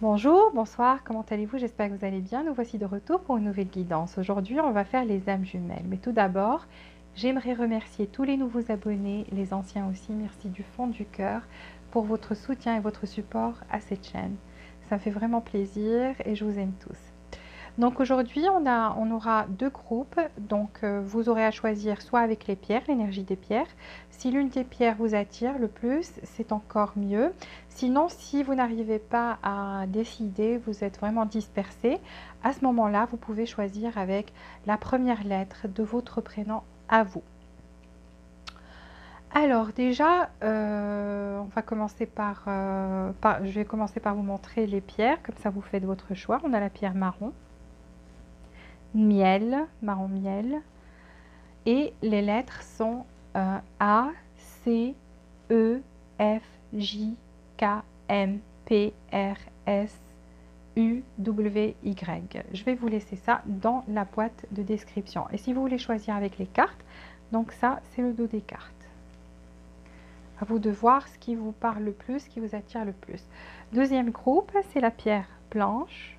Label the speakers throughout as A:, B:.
A: Bonjour, bonsoir, comment allez-vous? J'espère que vous allez bien. Nous voici de retour pour une nouvelle guidance. Aujourd'hui, on va faire les âmes jumelles. Mais tout d'abord, j'aimerais remercier tous les nouveaux abonnés, les anciens aussi. Merci du fond du cœur pour votre soutien et votre support à cette chaîne. Ça me fait vraiment plaisir et je vous aime tous. Donc aujourd'hui, on aura deux groupes. Donc vous aurez à choisir soit avec les pierres, l'énergie des pierres. Si l'une des pierres vous attire le plus, c'est encore mieux. Sinon, si vous n'arrivez pas à décider, vous êtes vraiment dispersé, à ce moment-là, vous pouvez choisir avec la première lettre de votre prénom à vous. Alors déjà, on va commencer je vais commencer par vous montrer les pierres, comme ça vous faites votre choix. On a la pierre marron. Miel, marron miel, et les lettres sont A, C, E, F, J, K, M, P, R, S, U, W, Y. Je vais vous laisser ça dans la boîte de description. Et si vous voulez choisir avec les cartes, donc ça, c'est le dos des cartes. À vous de voir ce qui vous parle le plus, ce qui vous attire le plus. Deuxième groupe, c'est la pierre blanche.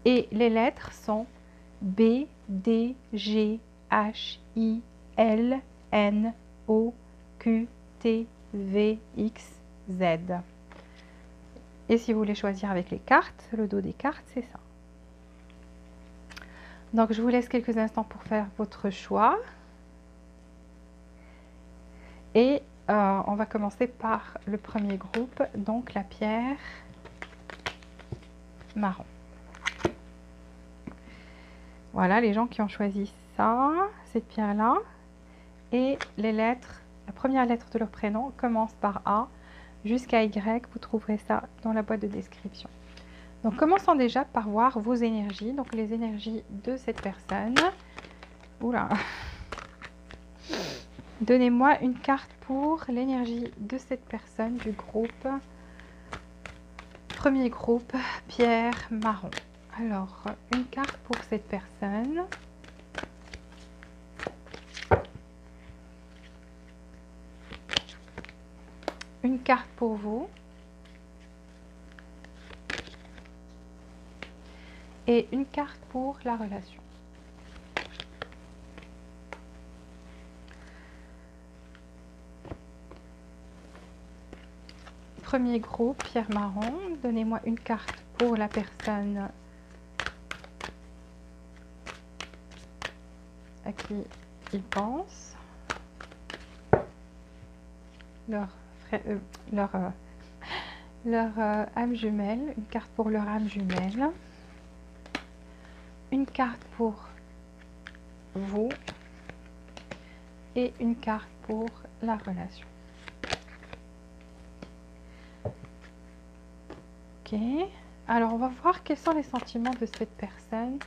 A: Et les lettres sont B, D, G, H, I, L, N, O, Q, T, V, X, Z. Et si vous voulez choisir avec les cartes, le dos des cartes, c'est ça. Donc, je vous laisse quelques instants pour faire votre choix. Et on va commencer par le premier groupe, donc la pierre marron. Voilà, les gens qui ont choisi ça, cette pierre-là. Et les lettres, la première lettre de leur prénom commence par A jusqu'à Y. Vous trouverez ça dans la boîte de description. Donc, commençons déjà par voir vos énergies. Donc, les énergies de cette personne. Oula. Donnez-moi une carte pour l'énergie de cette personne du groupe. Premier groupe, pierre marron. Alors, une carte pour cette personne. Une carte pour vous. Et une carte pour la relation. Premier groupe, pierre marron. Donnez-moi une carte pour la personne à qui ils pensent. Leur âme jumelle. Une carte pour leur âme jumelle. Une carte pour vous. Et une carte pour la relation. Ok. Alors, on va voir quels sont les sentiments de cette personne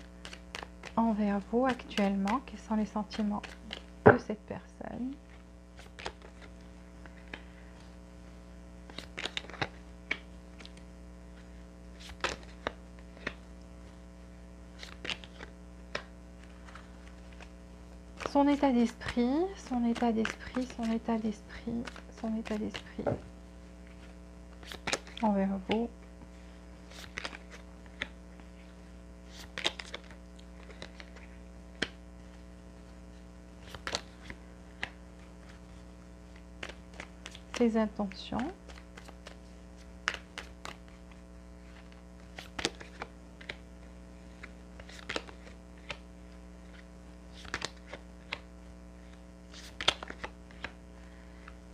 A: envers vous actuellement. Quels sont les sentiments de cette personne? Son état d'esprit, son état d'esprit, son état d'esprit, son état d'esprit envers vous. Ses intentions.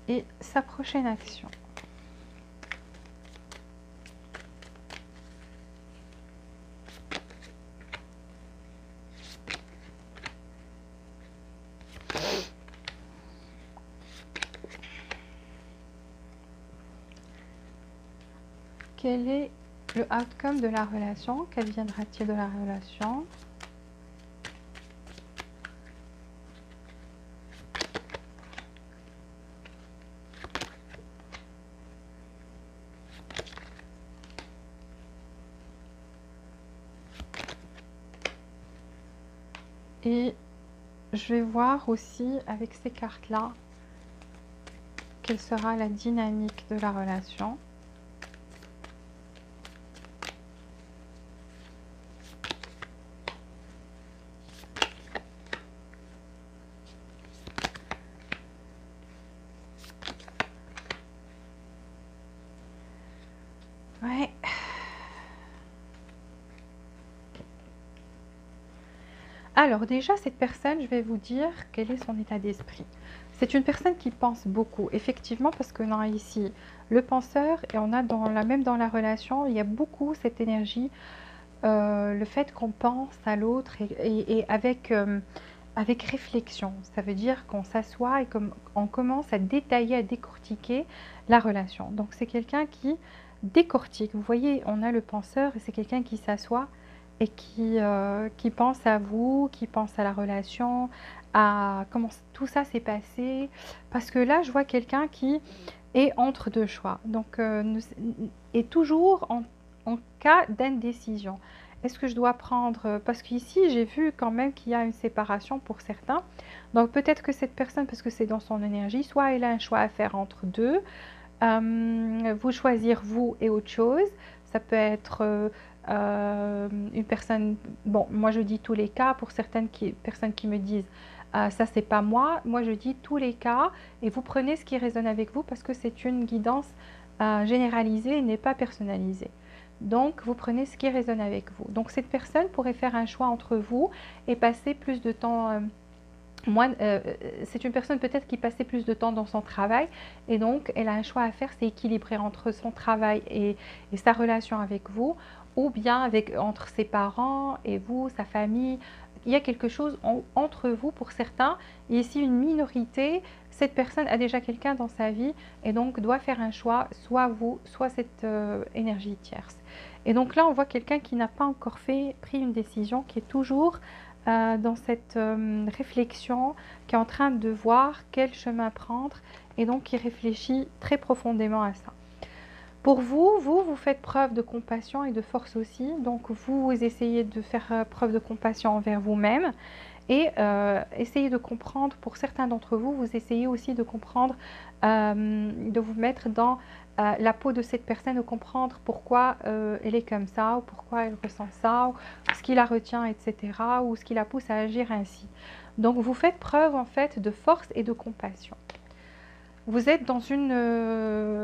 A: Et sa prochaine action. Quel est le outcome de la relation? Qu'adviendra-t-il de la relation? Et je vais voir aussi avec ces cartes-là quelle sera la dynamique de la relation. Alors déjà, cette personne, je vais vous dire quel est son état d'esprit. C'est une personne qui pense beaucoup, effectivement, parce qu'on a ici le penseur et on a même dans la relation, il y a beaucoup cette énergie, le fait qu'on pense à l'autre et avec réflexion. Ça veut dire qu'on s'assoit et qu'on commence à détailler, à décortiquer la relation. Donc c'est quelqu'un qui décortique. Vous voyez, on a le penseur et c'est quelqu'un qui s'assoit et qui pense à vous, qui pense à la relation, à comment tout ça s'est passé. Parce que là, je vois quelqu'un qui est entre deux choix. Donc, est toujours en cas d'indécision. Est-ce que je dois prendre... Parce qu'ici, j'ai vu quand même qu'il y a une séparation pour certains. Donc, peut-être que cette personne, parce que c'est dans son énergie, soit elle a un choix à faire entre deux, vous choisir vous et autre chose. Ça peut être une personne, bon, moi je dis tous les cas, pour certaines personnes qui me disent ça c'est pas moi, moi je dis tous les cas et vous prenez ce qui résonne avec vous parce que c'est une guidance généralisée et n'est pas personnalisée. Donc vous prenez ce qui résonne avec vous. Donc cette personne pourrait faire un choix entre vous et passer plus de temps c'est une personne peut-être qui passait plus de temps dans son travail et donc elle a un choix à faire, c'est équilibrer entre son travail et sa relation avec vous ou bien entre ses parents et vous, sa famille. Il y a quelque chose entre vous pour certains et ici une minorité, cette personne a déjà quelqu'un dans sa vie et donc doit faire un choix, soit vous, soit cette énergie tierce. Et donc là on voit quelqu'un qui n'a pas encore pris une décision, qui est toujours dans cette réflexion, qui est en train de voir quel chemin prendre et donc qui réfléchit très profondément à ça. Pour vous faites preuve de compassion et de force aussi, donc vous essayez de faire preuve de compassion envers vous-même et essayez de comprendre, pour certains d'entre vous, vous essayez aussi de comprendre, de vous mettre dans la peau de cette personne, de comprendre pourquoi elle est comme ça, ou pourquoi elle ressent ça, ou ce qui la retient, etc., ou ce qui la pousse à agir ainsi. Donc vous faites preuve en fait de force et de compassion. Vous êtes dans une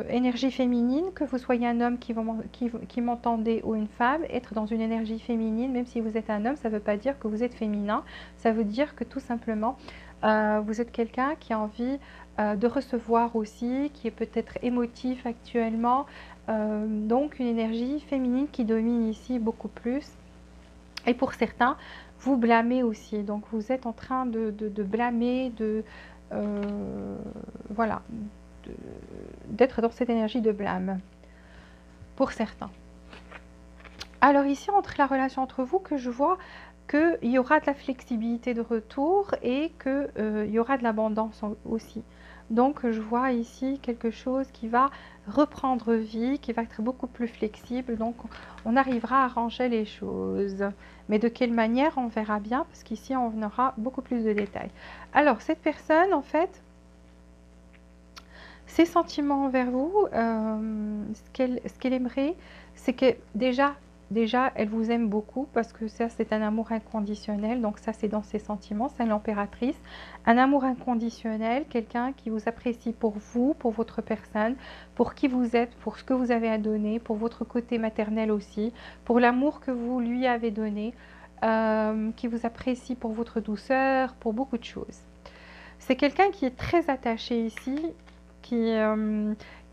A: énergie féminine, que vous soyez un homme qui m'entendez ou une femme, être dans une énergie féminine, même si vous êtes un homme, ça ne veut pas dire que vous êtes féminin, ça veut dire que tout simplement, vous êtes quelqu'un qui a envie de recevoir aussi, qui est peut-être émotif actuellement, donc une énergie féminine qui domine ici beaucoup plus. Et pour certains, vous blâmez aussi, donc vous êtes en train de blâmer, voilà, d'être dans cette énergie de blâme, pour certains. Alors ici, entre la relation entre vous, que je vois qu'il y aura de la flexibilité de retour et qu'il y aura de l'abondance aussi. Donc je vois ici quelque chose qui va reprendre vie, qui va être beaucoup plus flexible. Donc on arrivera à arranger les choses. Mais de quelle manière, on verra bien, parce qu'ici on aura beaucoup plus de détails. Alors cette personne, en fait, ses sentiments envers vous, ce qu'elle aimerait, c'est que déjà, elle vous aime beaucoup parce que ça, c'est un amour inconditionnel. Donc ça, c'est dans ses sentiments, c'est l'impératrice. Un amour inconditionnel, quelqu'un qui vous apprécie pour vous, pour votre personne, pour qui vous êtes, pour ce que vous avez à donner, pour votre côté maternel aussi, pour l'amour que vous lui avez donné, qui vous apprécie pour votre douceur, pour beaucoup de choses. C'est quelqu'un qui est très attaché ici, qui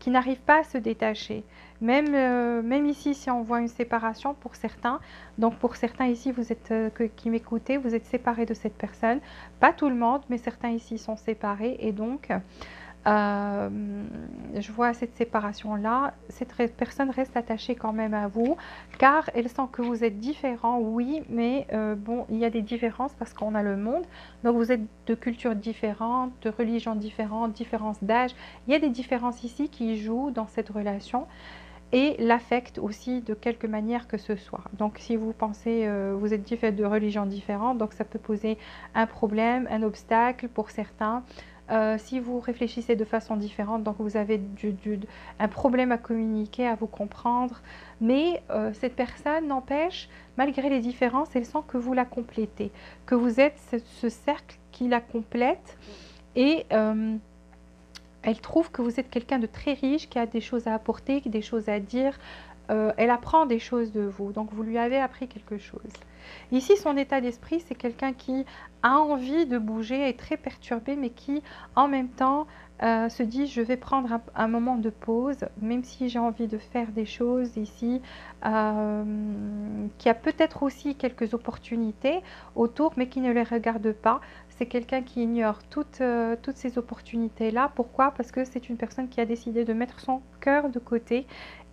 A: n'arrive pas à se détacher. Même ici, si on voit une séparation pour certains, donc pour certains ici, vous êtes qui m'écoutez, vous êtes séparés de cette personne. Pas tout le monde, mais certains ici sont séparés et donc je vois cette séparation-là. Cette personne reste attachée quand même à vous, car elle sent que vous êtes différents, oui, mais bon, il y a des différences parce qu'on a le monde. Donc vous êtes de cultures différentes, de religions différentes, différences d'âge. Il y a des différences ici qui jouent dans cette relation et l'affectent aussi de quelque manière que ce soit. Donc si vous pensez, vous êtes de religions différentes, donc ça peut poser un problème, un obstacle pour certains. Si vous réfléchissez de façon différente, donc vous avez un problème à communiquer, à vous comprendre, mais cette personne n'empêche, malgré les différences, elle sent que vous la complétez, que vous êtes ce cercle qui la complète et elle trouve que vous êtes quelqu'un de très riche, qui a des choses à apporter, des choses à dire, elle apprend des choses de vous, donc vous lui avez appris quelque chose. Ici, son état d'esprit, c'est quelqu'un qui a envie de bouger, est très perturbé, mais qui, en même temps, se dit, je vais prendre un moment de pause, même si j'ai envie de faire des choses ici, qui a peut-être aussi quelques opportunités autour, mais qui ne les regarde pas. C'est quelqu'un qui ignore toutes ces opportunités-là. Pourquoi? Parce que c'est une personne qui a décidé de mettre son cœur de côté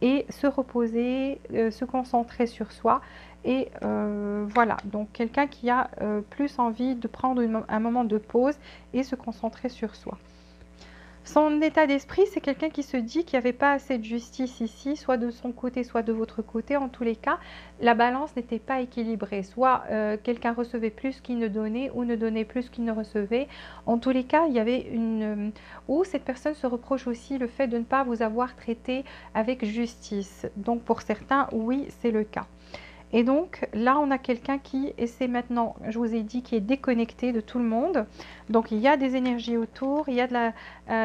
A: et se reposer, se concentrer sur soi. Et voilà, donc quelqu'un qui a plus envie de prendre un moment de pause et se concentrer sur soi. Son état d'esprit, c'est quelqu'un qui se dit qu'il n'y avait pas assez de justice ici, soit de son côté, soit de votre côté. En tous les cas, la balance n'était pas équilibrée. Soit quelqu'un recevait plus qu'il ne donnait, ou ne donnait plus qu'il ne recevait. En tous les cas, il y avait une... Ou cette personne se reproche aussi le fait de ne pas vous avoir traité avec justice. Donc pour certains, oui, c'est le cas. Et donc là, on a quelqu'un qui essaie maintenant, je vous ai dit, qui est déconnecté de tout le monde. Donc il y a des énergies autour, il y a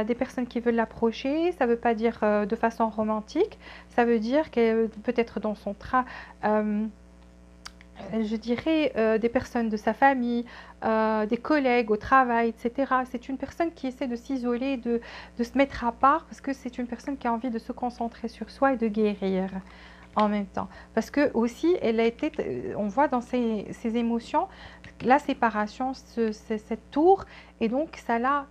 A: des personnes qui veulent l'approcher. Ça ne veut pas dire de façon romantique, ça veut dire que peut-être dans son train, je dirais des personnes de sa famille, des collègues au travail, etc. C'est une personne qui essaie de s'isoler, de se mettre à part, parce que c'est une personne qui a envie de se concentrer sur soi et de guérir en même temps. Parce que aussi, elle a été, on voit dans ses émotions, la séparation, cette tour, et donc ça l'a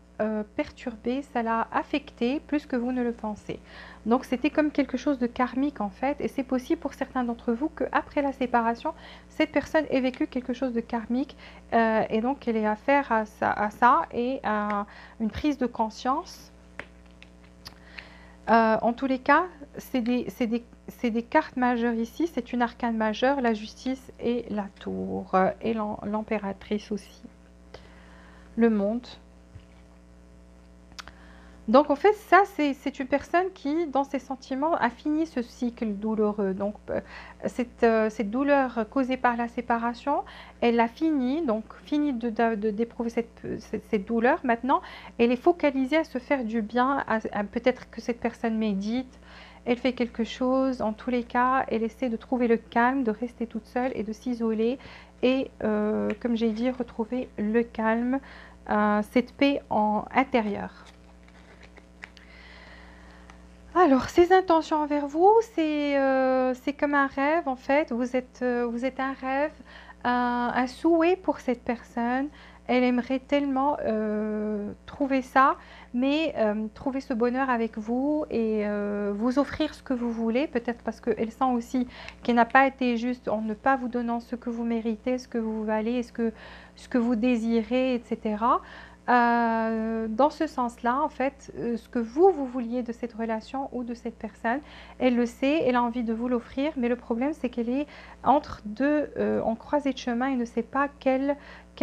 A: perturbé, ça l'a affecté plus que vous ne le pensez. Donc c'était comme quelque chose de karmique en fait, et c'est possible pour certains d'entre vous qu'après la séparation, cette personne ait vécu quelque chose de karmique, et donc elle ait affaire à ça et à une prise de conscience. En tous les cas, c'est des cartes majeures ici, c'est une arcane majeure, la justice et la tour, et l'impératrice aussi, le monde. Donc en fait, ça, c'est une personne qui, dans ses sentiments, a fini ce cycle douloureux. Donc cette douleur causée par la séparation, elle a fini, donc fini d'éprouver cette douleur. Maintenant, elle est focalisée à se faire du bien, peut-être que cette personne médite, elle fait quelque chose, en tous les cas, elle essaie de trouver le calme, de rester toute seule et de s'isoler. Et comme j'ai dit, retrouver le calme, cette paix intérieure. Alors, ses intentions envers vous, c'est comme un rêve en fait. Vous êtes un rêve, un souhait pour cette personne. Elle aimerait tellement trouver ça, mais trouver ce bonheur avec vous et vous offrir ce que vous voulez. Peut-être parce qu'elle sent aussi qu'elle n'a pas été juste en ne pas vous donnant ce que vous méritez, ce que vous valez, ce que vous désirez, etc. Dans ce sens-là, en fait, ce que vous vouliez de cette relation ou de cette personne, elle le sait, elle a envie de vous l'offrir, mais le problème, c'est qu'elle est entre deux, en croisée de chemin et ne sait pas quel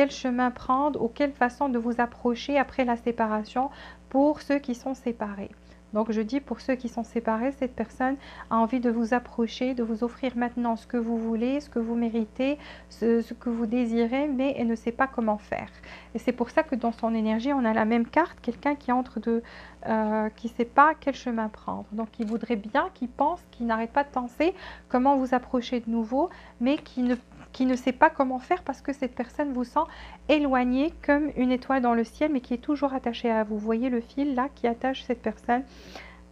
A: chemin prendre ou quelle façon de vous approcher après la séparation pour ceux qui sont séparés. Donc je dis pour ceux qui sont séparés, cette personne a envie de vous approcher, de vous offrir maintenant ce que vous voulez, ce que vous méritez, ce que vous désirez, mais elle ne sait pas comment faire. Et c'est pour ça que dans son énergie, on a la même carte, quelqu'un qui entre de, qui ne sait pas quel chemin prendre. Donc il voudrait bien, qui pense, qui n'arrête pas de penser comment vous approcher de nouveau, mais qui ne sait pas comment faire parce que cette personne vous sent éloigné comme une étoile dans le ciel, mais qui est toujours attachée à vous. Vous voyez le fil là qui attache cette personne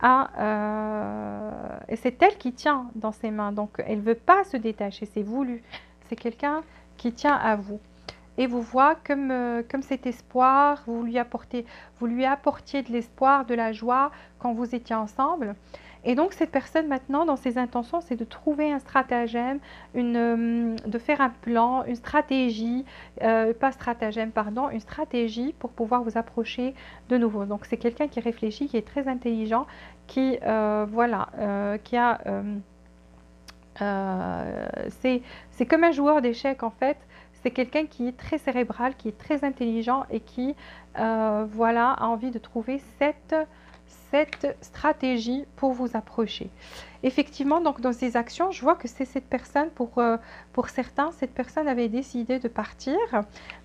A: et c'est elle qui tient dans ses mains. Donc elle ne veut pas se détacher, c'est voulu. C'est quelqu'un qui tient à vous. Et vous voit comme cet espoir, vous lui apportiez de l'espoir, de la joie quand vous étiez ensemble. Et donc cette personne maintenant, dans ses intentions, c'est de trouver un stratagème, de faire un plan, une stratégie, pas stratagème, pardon, une stratégie pour pouvoir vous approcher de nouveau. Donc c'est quelqu'un qui réfléchit, qui est très intelligent, qui, qui a... c'est comme un joueur d'échecs en fait. C'est quelqu'un qui est très cérébral, qui est très intelligent et qui a envie de trouver cette stratégie pour vous approcher. Effectivement, donc dans ces actions, je vois que c'est cette personne, pour certains, cette personne avait décidé de partir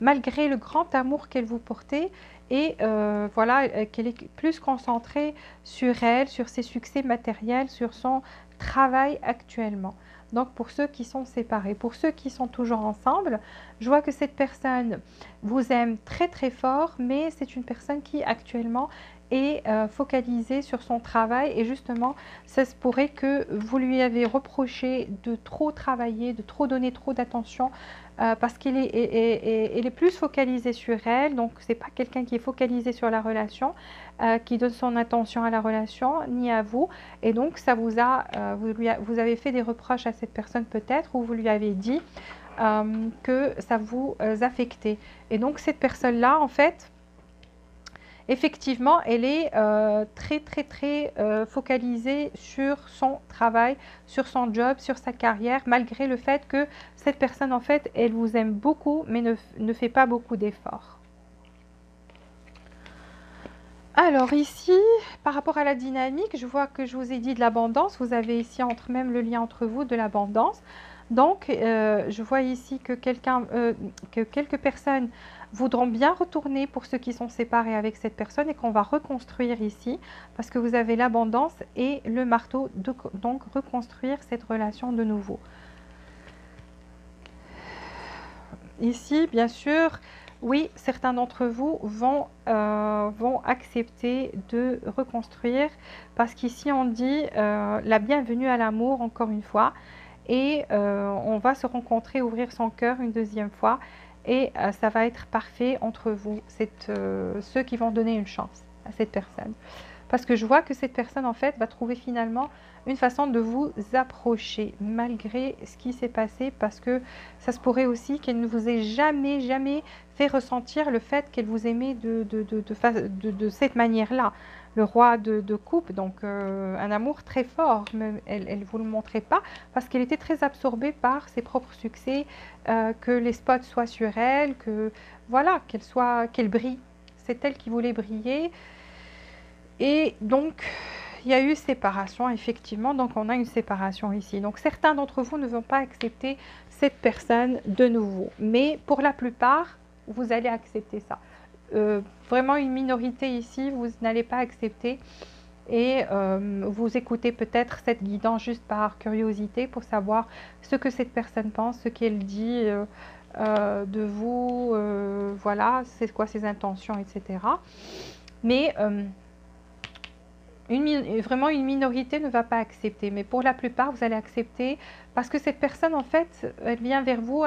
A: malgré le grand amour qu'elle vous portait et voilà, qu'elle est plus concentrée sur elle, sur ses succès matériels, sur son travail actuellement. Donc pour ceux qui sont séparés, pour ceux qui sont toujours ensemble, je vois que cette personne vous aime très très fort, mais c'est une personne qui actuellement est focalisée sur son travail et justement, ça se pourrait que vous lui avez reproché de trop travailler, de trop donner trop d'attention parce qu'elle est plus focalisée sur elle, donc c'est pas quelqu'un qui est focalisé sur la relation, qui donne son attention à la relation, ni à vous, et donc ça vous vous avez fait des reproches à cette personne peut-être, ou vous lui avez dit que ça vous affectait. Et donc cette personne-là, en fait, effectivement, elle est très focalisée sur son travail, sur son job, sur sa carrière, malgré le fait que cette personne, en fait, elle vous aime beaucoup, mais ne fait pas beaucoup d'efforts. Alors ici, par rapport à la dynamique, je vois que je vous ai dit de l'abondance. Vous avez ici même le lien entre vous de l'abondance. Donc, je vois ici que quelques personnes voudront bien retourner pour ceux qui sont séparés avec cette personne et qu'on va reconstruire ici parce que vous avez l'abondance et le marteau, donc reconstruire cette relation de nouveau. Ici, bien sûr, oui, certains d'entre vous vont accepter de reconstruire parce qu'ici on dit la bienvenue à l'amour encore une fois. Et on va se rencontrer, ouvrir son cœur une deuxième fois et ça va être parfait entre vous, ceux qui vont donner une chance à cette personne. Parce que je vois que cette personne, en fait, va trouver finalement une façon de vous approcher, malgré ce qui s'est passé, parce que ça se pourrait aussi qu'elle ne vous ait jamais fait ressentir le fait qu'elle vous aimait de cette manière-là. Le roi de coupe, donc un amour très fort, mais elle ne vous le montrait pas, parce qu'elle était très absorbée par ses propres succès, que les spots soient sur elle, que voilà, qu'elle brille. C'est elle qui voulait briller. Et donc, il y a eu séparation, effectivement. Donc, on a une séparation ici. Donc, certains d'entre vous ne vont pas accepter cette personne de nouveau. Mais pour la plupart, vous allez accepter ça. Vraiment une minorité ici, vous n'allez pas accepter. Et vous écoutez peut-être cette guidance juste par curiosité pour savoir ce que cette personne pense, ce qu'elle dit de vous, voilà, c'est quoi ses intentions, etc. Mais vraiment une minorité ne va pas accepter, mais pour la plupart vous allez accepter parce que cette personne en fait elle vient vers vous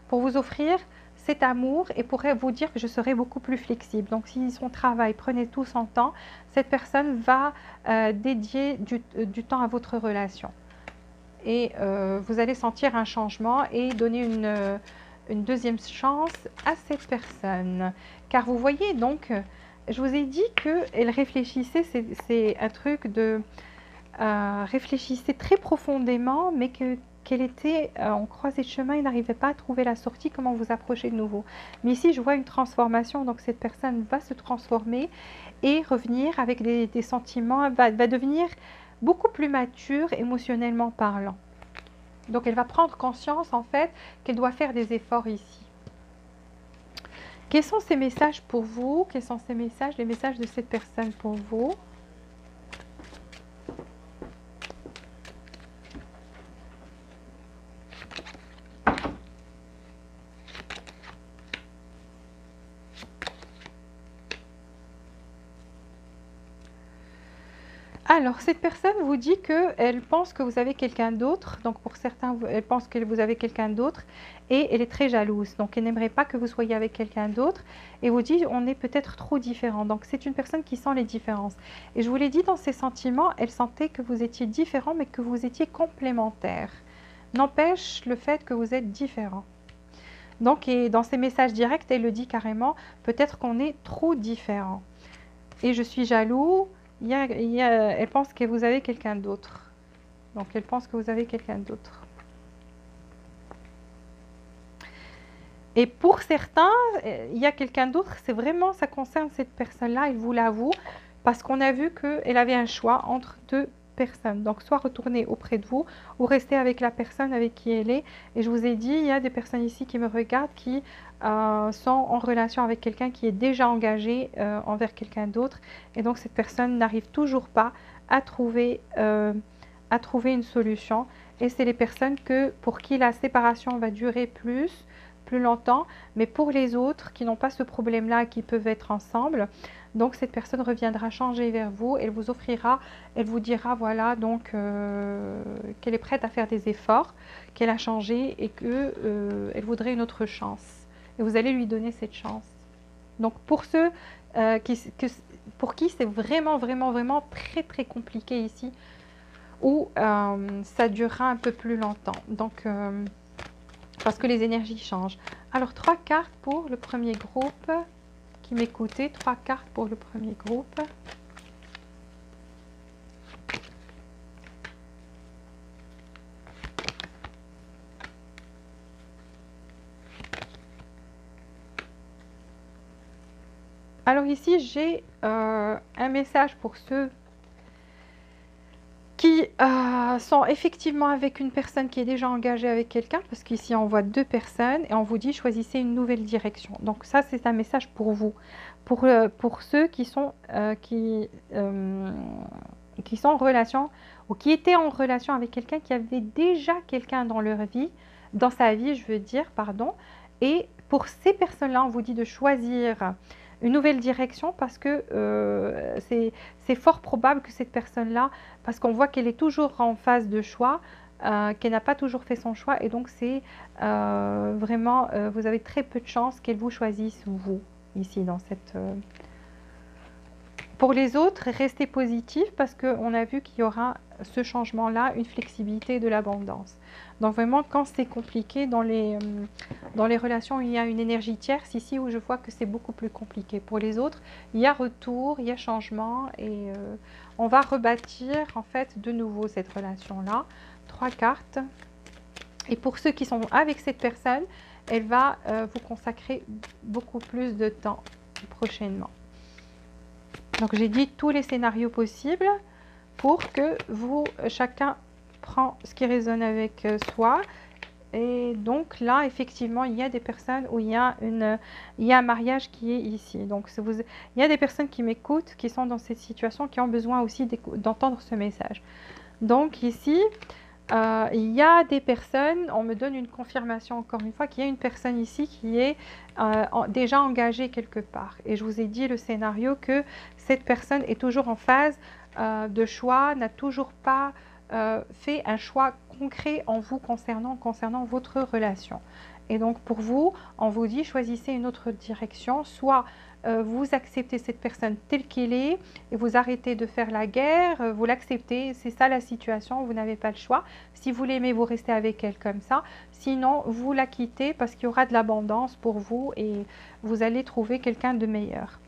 A: pour vous offrir cet amour et pourrait vous dire que je serai beaucoup plus flexible. Donc si son travail prenait tout son temps, cette personne va dédier du temps à votre relation et vous allez sentir un changement et donner une deuxième chance à cette personne, car vous voyez donc je vous ai dit qu'elle réfléchissait, c'est un truc de réfléchissait très profondément, mais qu'elle était en croisée de chemin et n'arrivait pas à trouver la sortie, comment vous approcher de nouveau. Mais ici, je vois une transformation, donc cette personne va se transformer et revenir avec des sentiments, va devenir beaucoup plus mature émotionnellement parlant. Donc, elle va prendre conscience, en fait, qu'elle doit faire des efforts ici. Quels sont ces messages pour vous? Quels sont ces messages, les messages de cette personne pour vous? Alors, cette personne vous dit qu'elle pense que vous avez quelqu'un d'autre. Donc, pour certains, elle pense que vous avez quelqu'un d'autre et elle est très jalouse. Donc, elle n'aimerait pas que vous soyez avec quelqu'un d'autre et vous dit on est peut-être trop différents. Donc, c'est une personne qui sent les différences. Et je vous l'ai dit, dans ses sentiments, elle sentait que vous étiez différents, mais que vous étiez complémentaires. N'empêche le fait que vous êtes différents. Donc, et dans ses messages directs, elle le dit carrément, peut-être qu'on est trop différents. Et je suis jaloux. Elle pense que vous avez quelqu'un d'autre. Donc, elle pense que vous avez quelqu'un d'autre. Et pour certains, il y a quelqu'un d'autre, c'est vraiment, ça concerne cette personne-là, il vous l'avoue, parce qu'on a vu qu'elle avait un choix entre deux personnes. Donc, soit retourner auprès de vous ou rester avec la personne avec qui elle est. Et je vous ai dit, il y a des personnes ici qui me regardent qui sont en relation avec quelqu'un qui est déjà engagé envers quelqu'un d'autre. Et donc, cette personne n'arrive toujours pas à trouver une solution. Et c'est les personnes pour qui la séparation va durer plus longtemps. Mais pour les autres qui n'ont pas ce problème-là, qui peuvent être ensemble, donc cette personne reviendra changer vers vous, elle vous offrira, elle vous dira voilà donc qu'elle est prête à faire des efforts, qu'elle a changé et que elle voudrait une autre chance. Et vous allez lui donner cette chance. Donc pour ceux pour qui c'est vraiment, vraiment, vraiment très, très compliqué ici, où ça durera un peu plus longtemps. Donc parce que les énergies changent. Alors 3 cartes pour le premier groupe qui m'écoutait, 3 cartes pour le premier groupe. Alors ici, j'ai un message pour ceux qui sont effectivement avec une personne qui est déjà engagée avec quelqu'un, parce qu'ici on voit 2 personnes et on vous dit choisissez une nouvelle direction. Donc ça c'est un message pour vous, pour ceux qui sont en relation ou qui étaient en relation avec quelqu'un qui avait déjà quelqu'un dans leur vie, dans sa vie je veux dire, pardon. Et pour ces personnes-là, on vous dit de choisir une nouvelle direction parce que c'est fort probable que cette personne-là, parce qu'on voit qu'elle est toujours en phase de choix, qu'elle n'a pas toujours fait son choix et donc c'est vraiment, vous avez très peu de chances qu'elle vous choisisse vous, ici dans cette... Pour les autres, restez positif parce qu'on a vu qu'il y aura ce changement-là, une flexibilité de l'abondance. Donc vraiment, quand c'est compliqué, dans les relations, il y a une énergie tierce ici où je vois que c'est beaucoup plus compliqué. Pour les autres, il y a retour, il y a changement et on va rebâtir en fait de nouveau cette relation-là. 3 cartes. Et pour ceux qui sont avec cette personne, elle va vous consacrer beaucoup plus de temps prochainement. Donc j'ai dit tous les scénarios possibles pour que chacun prend ce qui résonne avec soi. Et donc là, effectivement, il y a des personnes où il y a un mariage qui est ici. Donc il y a des personnes qui m'écoutent, qui sont dans cette situation, qui ont besoin aussi d'entendre ce message. Donc ici, il y a des personnes, on me donne une confirmation encore une fois, qu'il y a une personne ici qui est déjà engagée quelque part. Et je vous ai dit le scénario que cette personne est toujours en phase de choix, n'a toujours pas fait un choix concret en vous concernant votre relation. Et donc pour vous, on vous dit choisissez une autre direction, soit vous acceptez cette personne telle qu'elle est et vous arrêtez de faire la guerre, vous l'acceptez, c'est ça la situation, vous n'avez pas le choix. Si vous l'aimez, vous restez avec elle comme ça. Sinon, vous la quittez parce qu'il y aura de l'abondance pour vous et vous allez trouver quelqu'un de meilleur.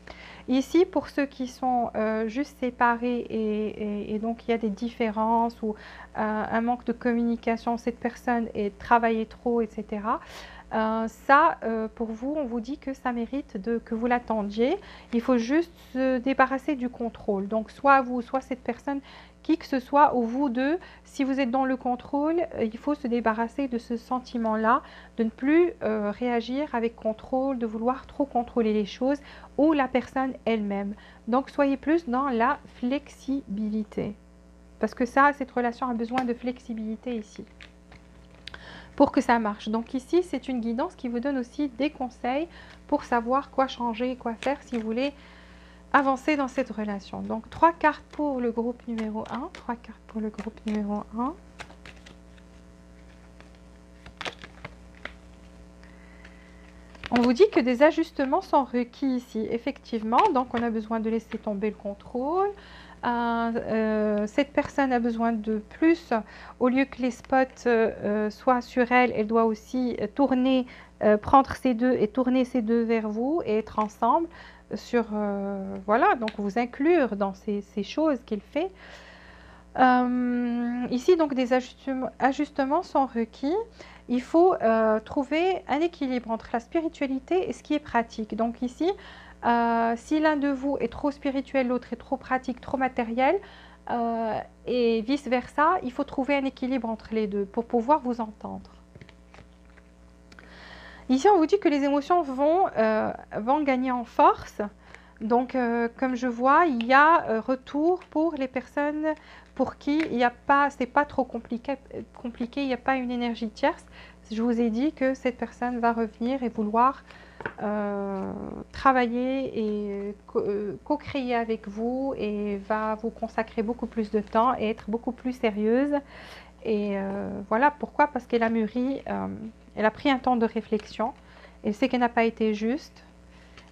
A: Ici, pour ceux qui sont juste séparés et donc il y a des différences ou un manque de communication, cette personne est travaillée trop, etc. Pour vous, on vous dit que ça mérite que vous l'attendiez. Il faut juste se débarrasser du contrôle. Donc, soit vous, soit cette personne, qui que ce soit, ou vous deux, si vous êtes dans le contrôle, il faut se débarrasser de ce sentiment-là, de ne plus réagir avec contrôle, de vouloir trop contrôler les choses, ou la personne elle-même. Donc, soyez plus dans la flexibilité. Parce que cette relation a besoin de flexibilité ici, pour que ça marche. Donc ici, c'est une guidance qui vous donne aussi des conseils pour savoir quoi changer et quoi faire si vous voulez avancer dans cette relation. Donc 3 cartes pour le groupe numéro 1. 3 cartes pour le groupe numéro 1. On vous dit que des ajustements sont requis ici, effectivement. Donc on a besoin de laisser tomber le contrôle. Cette personne a besoin de plus, au lieu que les spots soient sur elle, elle doit aussi tourner, prendre ces deux et tourner ces deux vers vous et être ensemble voilà, donc vous inclure dans ces choses qu'il fait. Ici, donc, des ajustements sont requis. Il faut trouver un équilibre entre la spiritualité et ce qui est pratique. Donc ici, Si l'un de vous est trop spirituel, l'autre est trop pratique, trop matériel, et vice-versa, il faut trouver un équilibre entre les deux pour pouvoir vous entendre. Ici, on vous dit que les émotions vont gagner en force. Donc, comme je vois, il y a retour pour les personnes pour qui il n'y a pas, c'est pas trop compliqué, il n'y a pas une énergie tierce. Je vous ai dit que cette personne va revenir et vouloir travailler et co-créer avec vous et va vous consacrer beaucoup plus de temps et être beaucoup plus sérieuse. Et voilà pourquoi, parce qu'elle a mûri, elle a pris un temps de réflexion, elle sait qu'elle n'a pas été juste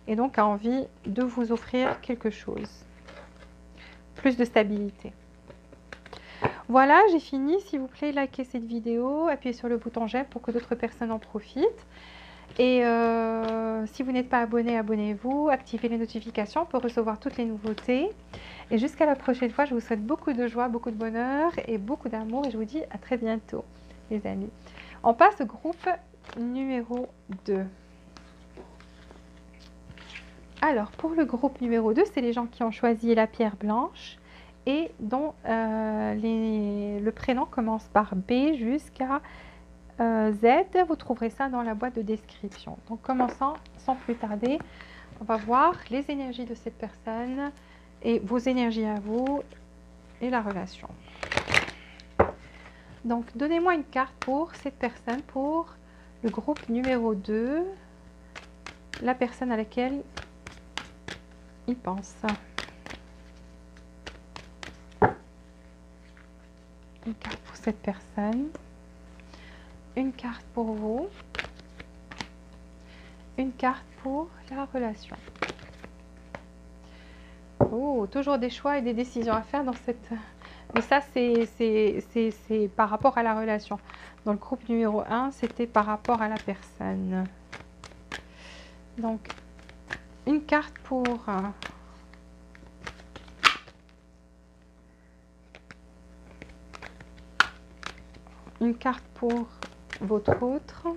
A: et donc a envie de vous offrir quelque chose, plus de stabilité. Voilà, j'ai fini. S'il vous plaît, likez cette vidéo, appuyez sur le bouton j'aime pour que d'autres personnes en profitent. Et si vous n'êtes pas abonné, abonnez-vous, activez les notifications pour recevoir toutes les nouveautés. Et jusqu'à la prochaine fois, je vous souhaite beaucoup de joie, beaucoup de bonheur et beaucoup d'amour. Et je vous dis à très bientôt, les amis. On passe au groupe numéro 2. Alors, pour le groupe numéro 2, c'est les gens qui ont choisi la pierre blanche et dont le prénom commence par B jusqu'à Z. Vous trouverez ça dans la boîte de description. Donc, commençons sans plus tarder. On va voir les énergies de cette personne et vos énergies à vous et la relation. Donc, donnez-moi une carte pour cette personne, pour le groupe numéro 2, la personne à laquelle il pense. Une carte pour cette personne, une carte pour vous, une carte pour la relation. Oh, toujours des choix et des décisions à faire dans cette... Mais ça, c'est par rapport à la relation. Dans le groupe numéro 1, c'était par rapport à la personne. Donc, une carte pour... une carte pour votre autre.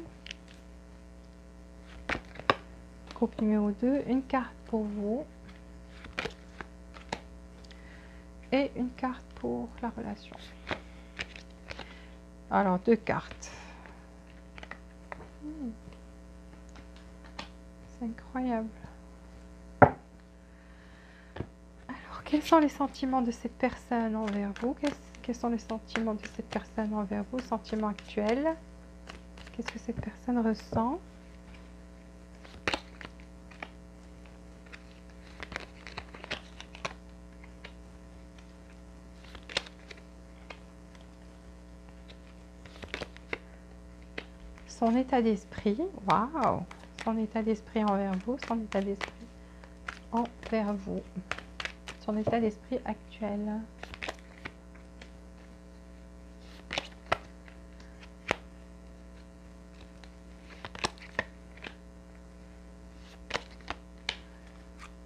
A: Groupe numéro 2, une carte pour vous. Et une carte pour la relation. Alors, 2 cartes. C'est incroyable. Alors, quels sont les sentiments de cette personne envers vous? Quels sont les sentiments de cette personne envers vous? Sentiments actuels. Qu'est-ce que cette personne ressent? Son état d'esprit, waouh! Son état d'esprit envers vous, son état d'esprit envers vous, son état d'esprit actuel.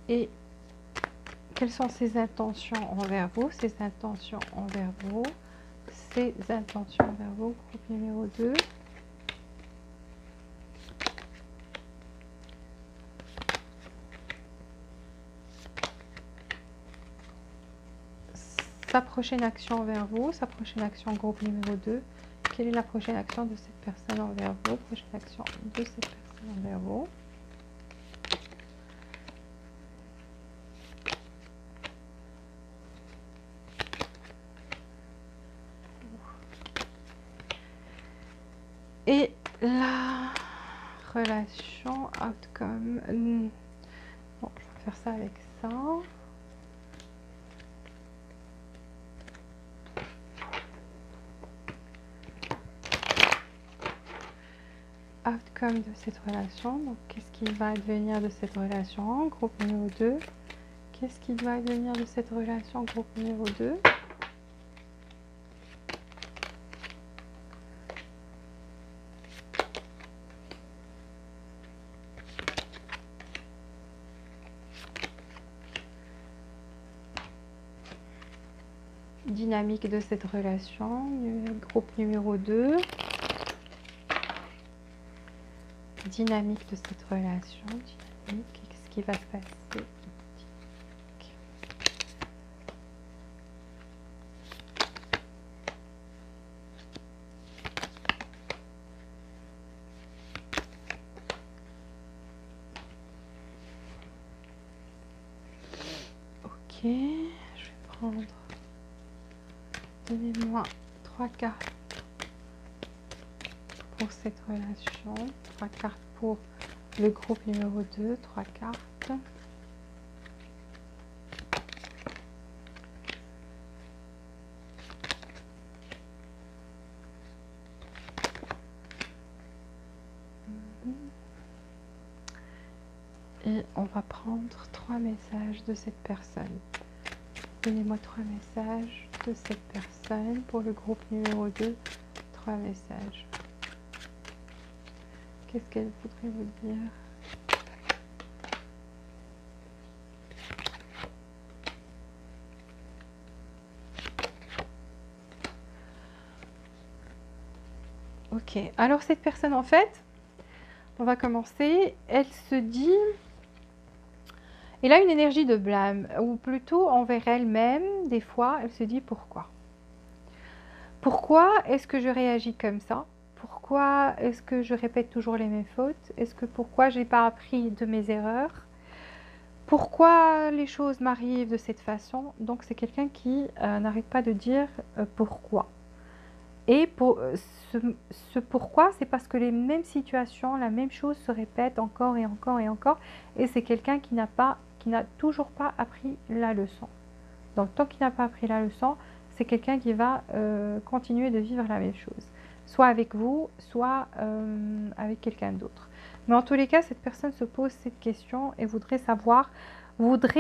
A: Et quelles sont ses intentions envers vous, ses intentions envers vous, ses intentions envers vous, groupe numéro 2. Sa prochaine action envers vous, sa prochaine action groupe numéro 2. Quelle est la prochaine action de cette personne envers vous? Prochaine action de cette personne envers vous. Et la relation outcome. Bon, je vais faire ça avec ça. Outcome de cette relation. Donc, qu'est-ce qui va advenir de cette relation? Groupe numéro 2. Qu'est-ce qui va advenir de cette relation? Groupe numéro 2. Dynamique de cette relation, groupe numéro 2. Dynamique de cette relation, dynamique, qu'est-ce qui va se passer? Ok, je vais prendre, donnez-moi 3 cartes pour cette relation, 3 cartes pour le groupe numéro 2, 3 cartes. Et on va prendre 3 messages de cette personne. Donnez-moi 3 messages de cette personne pour le groupe numéro 2. 3 messages. Qu'est-ce qu'elle voudrait vous dire? Ok, alors cette personne en fait, on va commencer, elle se dit... Elle a une énergie de blâme, ou plutôt envers elle-même, des fois, elle se dit pourquoi. Pourquoi est-ce que je réagis comme ça? Pourquoi est-ce que je répète toujours les mêmes fautes? Pourquoi je n'ai pas appris de mes erreurs? Pourquoi les choses m'arrivent de cette façon? Donc c'est quelqu'un qui n'arrête pas de dire pourquoi. Et pour, ce pourquoi, c'est parce que les mêmes situations, la même chose se répète encore et encore et encore. Et c'est quelqu'un qui n'a toujours pas appris la leçon. Donc tant qu'il n'a pas appris la leçon, c'est quelqu'un qui va continuer de vivre la même chose. Soit avec vous, soit avec quelqu'un d'autre. Mais en tous les cas, cette personne se pose cette question et voudrait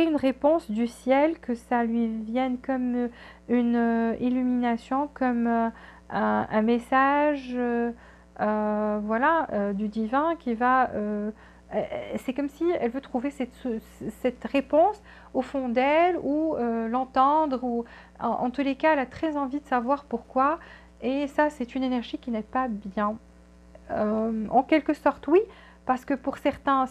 A: une réponse du ciel, que ça lui vienne comme une illumination, comme un message voilà, du divin qui va... c'est comme si elle veut trouver cette réponse au fond d'elle ou l'entendre. Ou en tous les cas, elle a très envie de savoir pourquoi. Et ça, c'est une énergie qui n'est pas bien. En quelque sorte, oui, parce que pour certains,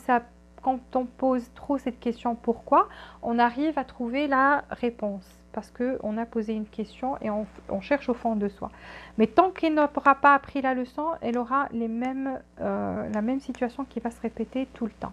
A: quand on pose trop cette question pourquoi, on arrive à trouver la réponse. Parce qu'on a posé une question et on cherche au fond de soi. Mais tant qu'elle n'aura pas appris la leçon, elle aura la même situation qui va se répéter tout le temps.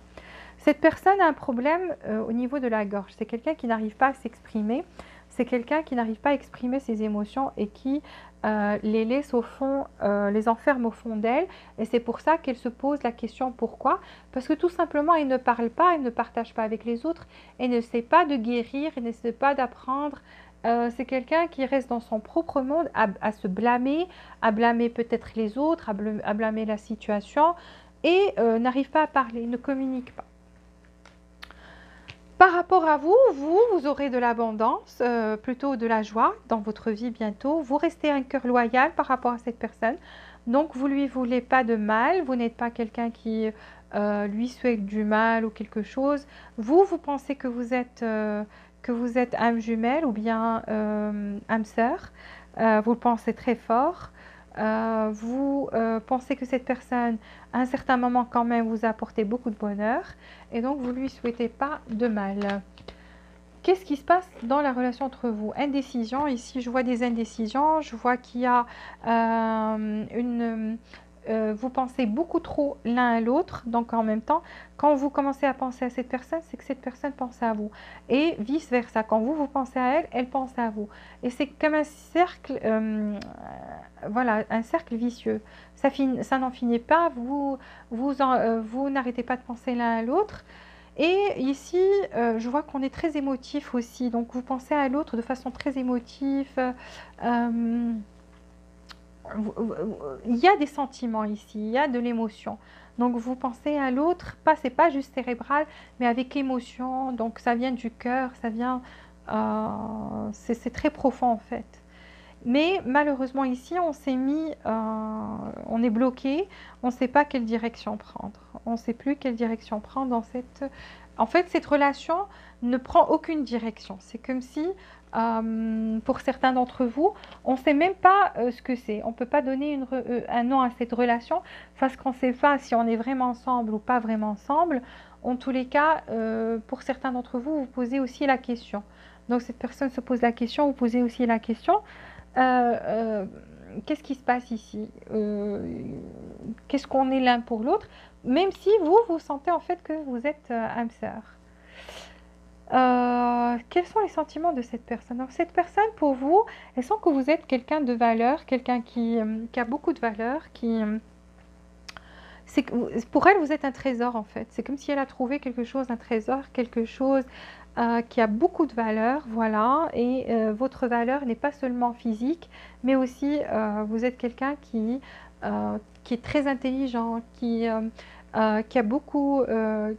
A: Cette personne a un problème au niveau de la gorge. C'est quelqu'un qui n'arrive pas à s'exprimer. C'est quelqu'un qui n'arrive pas à exprimer ses émotions et qui les laisse au fond, les enferme au fond d'elle. Et c'est pour ça qu'elle se pose la question pourquoi. Parce que tout simplement, elle ne parle pas, elle ne partage pas avec les autres, elle ne sait pas de guérir, elle ne sait pas d'apprendre. C'est quelqu'un qui reste dans son propre monde à se blâmer, à blâmer peut-être les autres, à blâmer la situation et n'arrive pas à parler, ne communique pas. Par rapport à vous, vous aurez de l'abondance, plutôt de la joie dans votre vie bientôt. Vous restez un cœur loyal par rapport à cette personne. Donc, vous ne lui voulez pas de mal. Vous n'êtes pas quelqu'un qui lui souhaite du mal ou quelque chose. Vous pensez que vous êtes âme jumelle ou bien âme sœur. Vous le pensez très fort. Vous pensez que cette personne, à un certain moment quand même, vous a apporté beaucoup de bonheur et donc vous ne lui souhaitez pas de mal. Qu'est-ce qui se passe dans la relation entre vous? Indécision, ici je vois des indécisions, je vois qu'il y a vous pensez beaucoup trop l'un à l'autre, donc en même temps, quand vous commencez à penser à cette personne, c'est que cette personne pense à vous. Et vice-versa, quand vous pensez à elle, elle pense à vous. Et c'est comme un cercle, voilà, un cercle vicieux. Ça n'en finit pas, vous n'arrêtez pas de penser l'un à l'autre. Et ici, je vois qu'on est très émotif aussi, donc vous pensez à l'autre de façon très émotive. Il y a des sentiments ici, il y a de l'émotion. Donc vous pensez à l'autre, c'est pas juste cérébral, mais avec émotion. Donc ça vient du cœur, ça vient, c'est très profond en fait. Mais malheureusement ici, on s'est mis, on est bloqué, on ne sait pas quelle direction prendre. On ne sait plus quelle direction prendre dans cette... En fait, cette relation ne prend aucune direction. C'est comme si, pour certains d'entre vous, on ne sait même pas ce que c'est. On ne peut pas donner un nom à cette relation parce qu'on ne sait pas si on est vraiment ensemble ou pas vraiment ensemble. En tous les cas, pour certains d'entre vous, vous posez aussi la question. Donc cette personne se pose la question, vous posez aussi la question. Qu'est-ce qui se passe ici? Qu'est-ce qu'on est l'un pour l'autre? Même si vous sentez en fait que vous êtes âme sœur. Quels sont les sentiments de cette personne? Donc, cette personne, pour vous, elle sent que vous êtes quelqu'un de valeur, quelqu'un qui a beaucoup de valeur, pour elle, vous êtes un trésor en fait. C'est comme si elle a trouvé quelque chose, un trésor, quelque chose qui a beaucoup de valeur, voilà. Et votre valeur n'est pas seulement physique, mais aussi vous êtes quelqu'un qui est très intelligent, qui a beaucoup,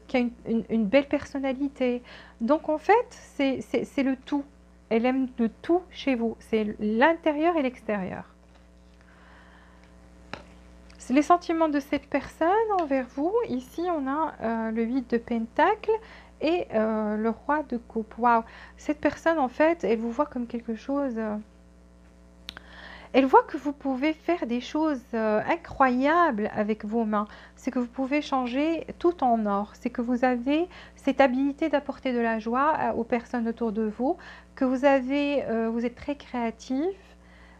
A: qui a une belle personnalité. Donc en fait, c'est le tout. Elle aime le tout chez vous. C'est l'intérieur et l'extérieur. Les sentiments de cette personne envers vous, ici on a le 8 de Pentacle et le roi de coupe. Waouh, cette personne en fait, elle vous voit comme quelque chose... elle voit que vous pouvez faire des choses incroyables avec vos mains. C'est que vous pouvez changer tout en or. C'est que vous avez cette habilité d'apporter de la joie aux personnes autour de vous. Que vous êtes très créatif.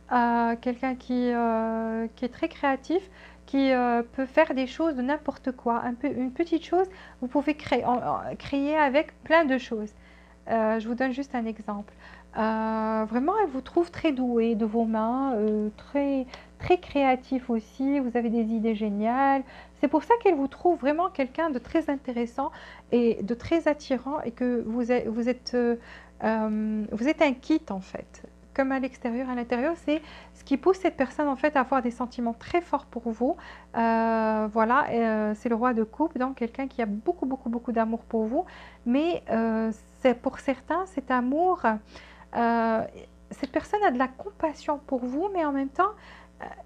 A: Quelqu'un qui est très créatif, qui peut faire des choses de n'importe quoi. Une petite chose, vous pouvez créer avec plein de choses. Je vous donne juste un exemple. Vraiment, elle vous trouve très doué de vos mains, très, très créatif aussi. Vous avez des idées géniales. C'est pour ça qu'elle vous trouve vraiment quelqu'un de très intéressant et de très attirant et que vous êtes un kit en fait. Comme à l'extérieur, à l'intérieur, c'est ce qui pousse cette personne en fait à avoir des sentiments très forts pour vous. Voilà, c'est le roi de coupe, donc quelqu'un qui a beaucoup, beaucoup, beaucoup d'amour pour vous. Mais pour certains, cet amour, cette personne a de la compassion pour vous, mais en même temps,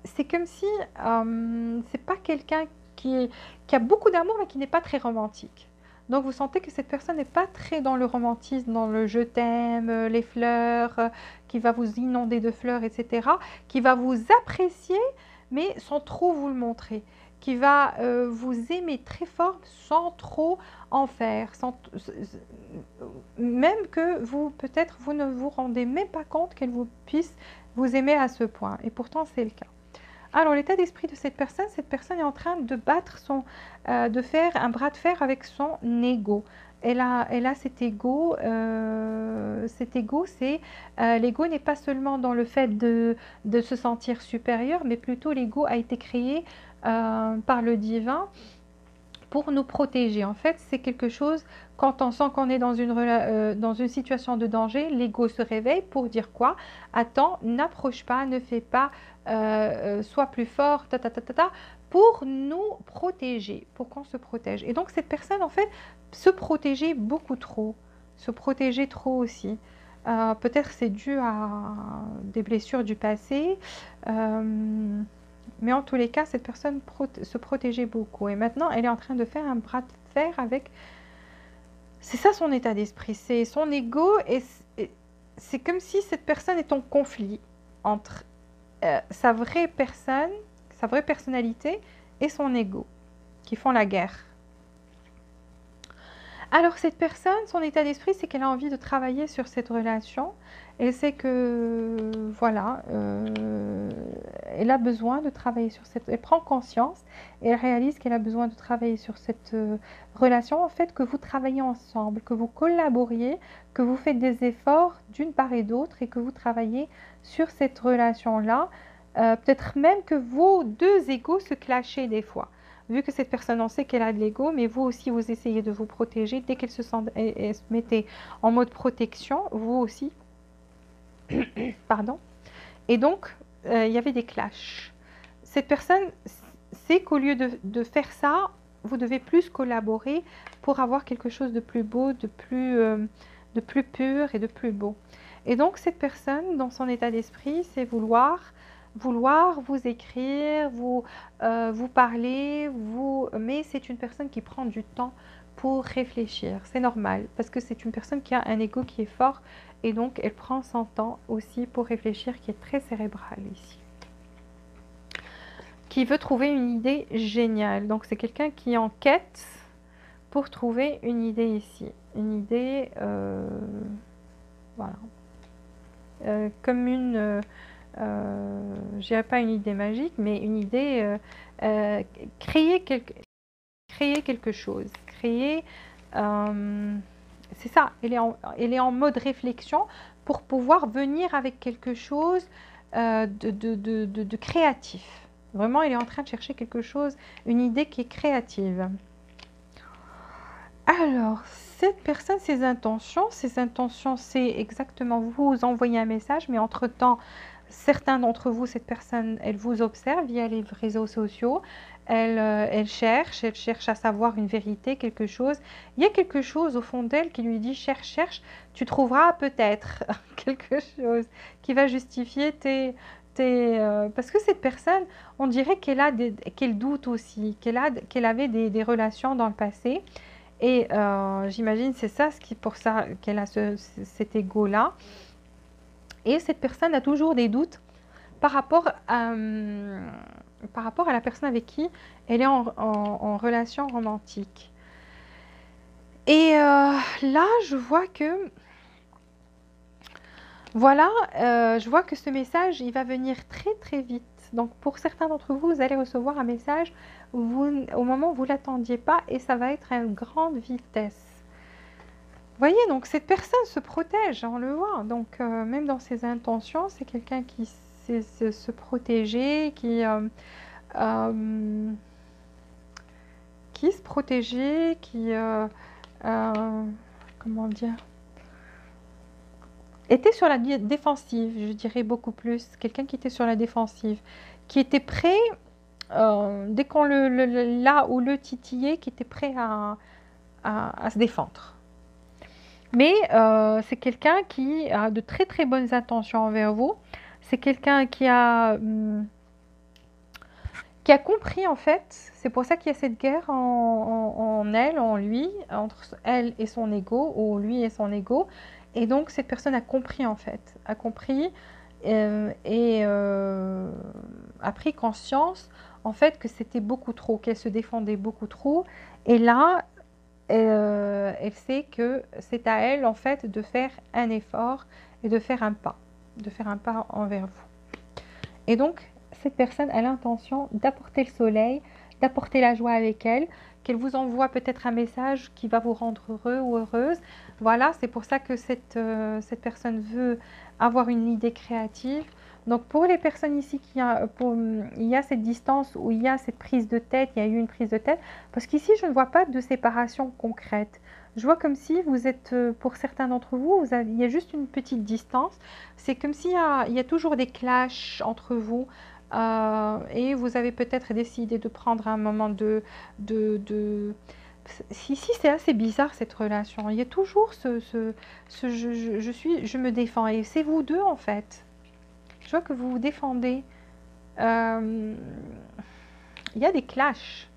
A: c'est comme si c'est pas quelqu'un qui a beaucoup d'amour, mais qui n'est pas très romantique. Donc vous sentez que cette personne n'est pas très dans le romantisme, dans le je t'aime, les fleurs, qui va vous inonder de fleurs, etc. Qui va vous apprécier, mais sans trop vous le montrer. Qui va vous aimer très fort sans trop en faire. Même que peut-être vous ne vous rendez même pas compte qu'elle puisse vous aimer à ce point. Et pourtant c'est le cas. Alors, l'état d'esprit de cette personne est en train de de faire un bras de fer avec son ego. Elle a cet ego. L'ego n'est pas seulement dans le fait de se sentir supérieur, mais plutôt l'ego a été créé par le divin pour nous protéger. En fait, c'est quelque chose, quand on sent qu'on est dans une situation de danger, l'ego se réveille pour dire quoi? Attends, n'approche pas, ne fais pas, sois plus fort, pour nous protéger, pour qu'on se protège. Et donc, cette personne, en fait, se protégeait beaucoup trop, se protégeait trop aussi. Peut-être c'est dû à des blessures du passé. Mais en tous les cas, cette personne se protégeait beaucoup. Et maintenant, elle est en train de faire un bras de fer avec... C'est ça son état d'esprit, c'est son ego. Et c'est comme si cette personne est en conflit entre sa vraie personne, sa vraie personnalité et son ego, qui font la guerre. Alors cette personne, son état d'esprit, c'est qu'elle a envie de travailler sur cette relation. Elle sait que, voilà, elle a besoin de travailler sur cette... Elle prend conscience et elle réalise qu'elle a besoin de travailler sur cette relation. En fait, que vous travaillez ensemble, que vous collaboriez, que vous faites des efforts d'une part et d'autre et que vous travaillez sur cette relation-là. Peut-être même que vos deux égos se clashaient des fois. Vu que cette personne en sait qu'elle a de l'ego, mais vous aussi, vous essayez de vous protéger. Dès qu'elle se mettait en mode protection, vous aussi. Pardon. Et donc, il y avait des clashs. Cette personne sait qu'au lieu de faire ça, vous devez plus collaborer pour avoir quelque chose de plus beau, de plus pur et de plus beau. Et donc, cette personne, dans son état d'esprit, c'est vouloir vous écrire, vous parler, mais c'est une personne qui prend du temps pour réfléchir. C'est normal, parce que c'est une personne qui a un ego qui est fort, et donc elle prend son temps aussi pour réfléchir, qui est très cérébral ici. Qui veut trouver une idée géniale. Donc c'est quelqu'un qui est en quête pour trouver une idée ici. Une idée, voilà. Comme une, je dirais pas une idée magique, mais une idée, créer quelque chose. Créer, c'est ça, elle est en mode réflexion pour pouvoir venir avec quelque chose de créatif. Vraiment, elle est en train de chercher quelque chose, une idée qui est créative. Alors, cette personne, ses intentions, c'est exactement vous envoyer un message, mais entre-temps, certains d'entre vous, cette personne, elle vous observe via les réseaux sociaux, elle cherche à savoir une vérité, quelque chose. Il y a quelque chose au fond d'elle qui lui dit, cherche, cherche, tu trouveras peut-être quelque chose qui va justifier parce que cette personne, on dirait qu'elle doute aussi, qu'elle avait des relations dans le passé. Et j'imagine c'est ça, pour ça qu'elle a cet ego-là. Et cette personne a toujours des doutes par rapport à la personne avec qui elle est en relation romantique. Et là, je vois que, voilà, je vois que ce message, il va venir très très vite. Donc pour certains d'entre vous, vous allez recevoir un message au moment où vous ne l'attendiez pas et ça va être à une grande vitesse. Vous voyez, donc cette personne se protège, on le voit. Donc même dans ses intentions, c'est quelqu'un qui sait se protéger, qui se protégeait, comment dire, était sur la défensive, je dirais beaucoup plus. Quelqu'un qui était sur la défensive, qui était prêt, dès qu'on là où le titillait, qui était prêt à se défendre. Mais c'est quelqu'un qui a de très très bonnes intentions envers vous. C'est quelqu'un qui a compris en fait. C'est pour ça qu'il y a cette guerre en elle, en lui, entre elle et son ego, ou lui et son ego. Et donc cette personne a compris en fait, a compris et a pris conscience en fait que c'était beaucoup trop, qu'elle se défendait beaucoup trop. Et là, elle sait que c'est à elle en fait de faire un effort et de faire un pas envers vous. Et donc cette personne a l'intention d'apporter le soleil, d'apporter la joie avec elle, qu'elle vous envoie peut-être un message qui va vous rendre heureux ou heureuse. Voilà, c'est pour ça que cette personne veut avoir une idée créative. Donc pour les personnes ici, il y a cette distance où il y a cette prise de tête, il y a eu une prise de tête, parce qu'ici je ne vois pas de séparation concrète. Je vois comme si vous êtes, pour certains d'entre vous, il y a juste une petite distance. C'est comme s'il y a toujours des clashs entre vous. Et vous avez peut-être décidé de prendre un moment Ici, c'est assez bizarre cette relation. Il y a toujours je me défends. Et c'est vous deux en fait. Je vois que vous vous défendez. Il y a des clashs.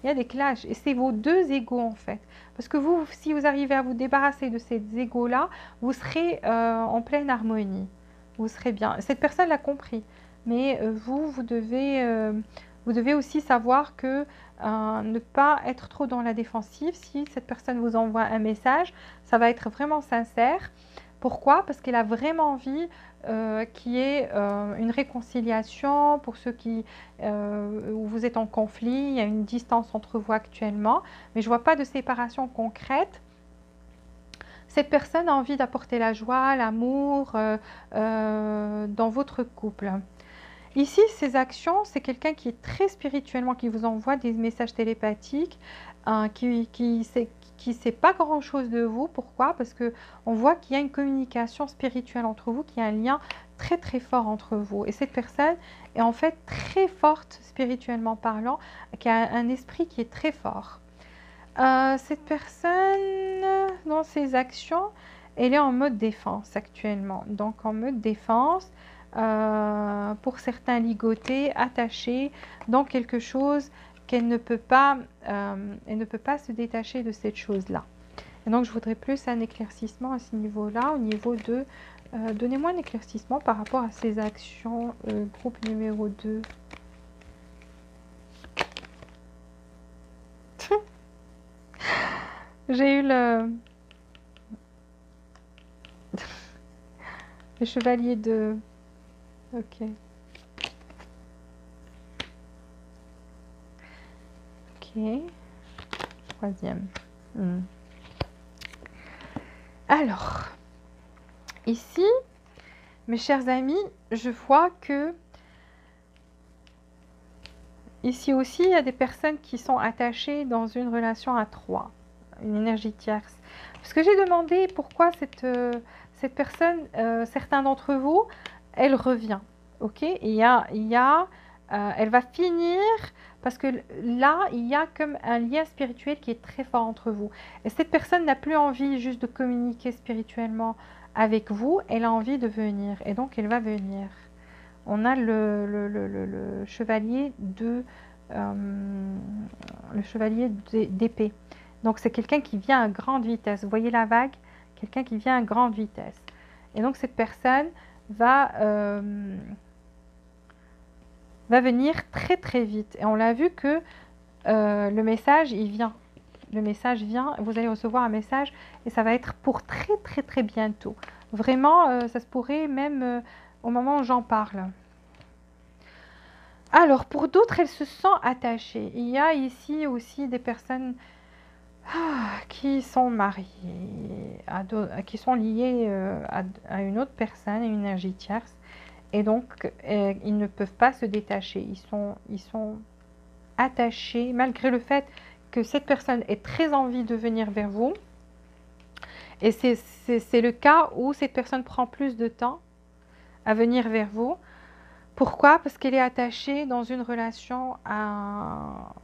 A: Il y a des clashs. Et c'est vos deux égos en fait. Parce que vous, si vous arrivez à vous débarrasser de ces égos-là, vous serez en pleine harmonie. Vous serez bien. Cette personne l'a compris. Mais vous devez aussi savoir que ne pas être trop dans la défensive. Si cette personne vous envoie un message, ça va être vraiment sincère. Pourquoi? Parce qu'elle a vraiment envie qu'il y ait une réconciliation pour ceux où vous êtes en conflit, il y a une distance entre vous actuellement, mais je ne vois pas de séparation concrète. Cette personne a envie d'apporter la joie, l'amour dans votre couple. Ici, ces actions, c'est quelqu'un qui est très spirituellement, qui vous envoie des messages télépathiques, qui sait pas grand-chose de vous. Pourquoi? Parce qu'on voit qu'il y a une communication spirituelle entre vous, qu'il y a un lien très très fort entre vous. Et cette personne est en fait très forte spirituellement parlant, qui a un esprit qui est très fort. Cette personne, dans ses actions, elle est en mode défense actuellement. Donc en mode défense, pour certains ligotés, attachés dans quelque chose qu'elle ne peut pas, elle ne peut pas se détacher de cette chose-là. Et donc je voudrais plus un éclaircissement à ce niveau-là, au niveau de, donnez-moi un éclaircissement par rapport à ces actions, groupe numéro 2. J'ai eu le chevalier de... Ok. Ok. Troisième. Alors, ici, mes chers amis, je vois que ici aussi, il y a des personnes qui sont attachées dans une relation à trois, une énergie tierce. Parce que j'ai demandé pourquoi cette personne, certains d'entre vous, elle revient. Ok, elle va finir parce que là, il y a comme un lien spirituel qui est très fort entre vous. Et cette personne n'a plus envie juste de communiquer spirituellement avec vous, elle a envie de venir. Et donc, elle va venir. On a le chevalier le chevalier d'épée. Donc, c'est quelqu'un qui vient à grande vitesse. Vous voyez la vague? Quelqu'un qui vient à grande vitesse. Et donc, cette personne va venir très très vite. Et on l'a vu que le message, il vient. Le message vient, vous allez recevoir un message et ça va être pour très très très bientôt. Vraiment, ça se pourrait même au moment où j'en parle. Alors, pour d'autres, elles se sentent attachées. Il y a ici aussi des personnes qui sont mariées, qui sont liées à une autre personne, une énergie tierce. Et donc, ils ne peuvent pas se détacher. Ils sont attachés, malgré le fait que cette personne ait très envie de venir vers vous. Et c'est le cas où cette personne prend plus de temps à venir vers vous. Pourquoi? Parce qu'elle est attachée dans une relation à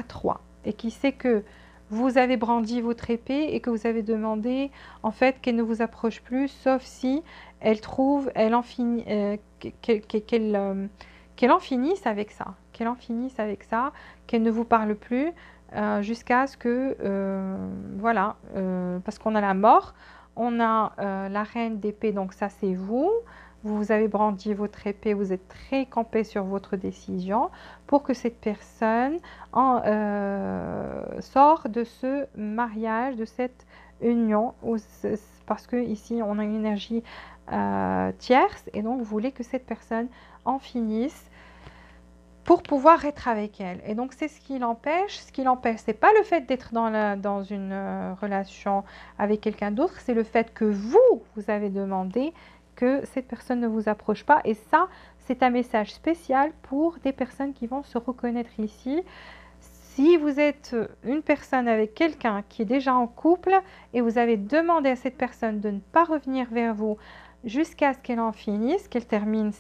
A: trois. Et qui sait que vous avez brandi votre épée et que vous avez demandé en fait qu'elle ne vous approche plus, sauf si elle trouve, qu'elle en finisse avec ça, qu'elle ne vous parle plus jusqu'à ce que, voilà, parce qu'on a la mort, on a la reine d'épée, donc ça c'est vous. Vous avez brandi votre épée, vous êtes très campé sur votre décision pour que cette personne sort de ce mariage, de cette union, parce que ici on a une énergie tierce et donc vous voulez que cette personne en finisse pour pouvoir être avec elle. Et donc c'est ce qui l'empêche. Ce qui l'empêche, c'est pas le fait d'être dans une relation avec quelqu'un d'autre, c'est le fait que vous avez demandé que cette personne ne vous approche pas. Et ça, c'est un message spécial pour des personnes qui vont se reconnaître ici. Si vous êtes une personne avec quelqu'un qui est déjà en couple et vous avez demandé à cette personne de ne pas revenir vers vous jusqu'à ce qu'elle en finisse, qu'elle termine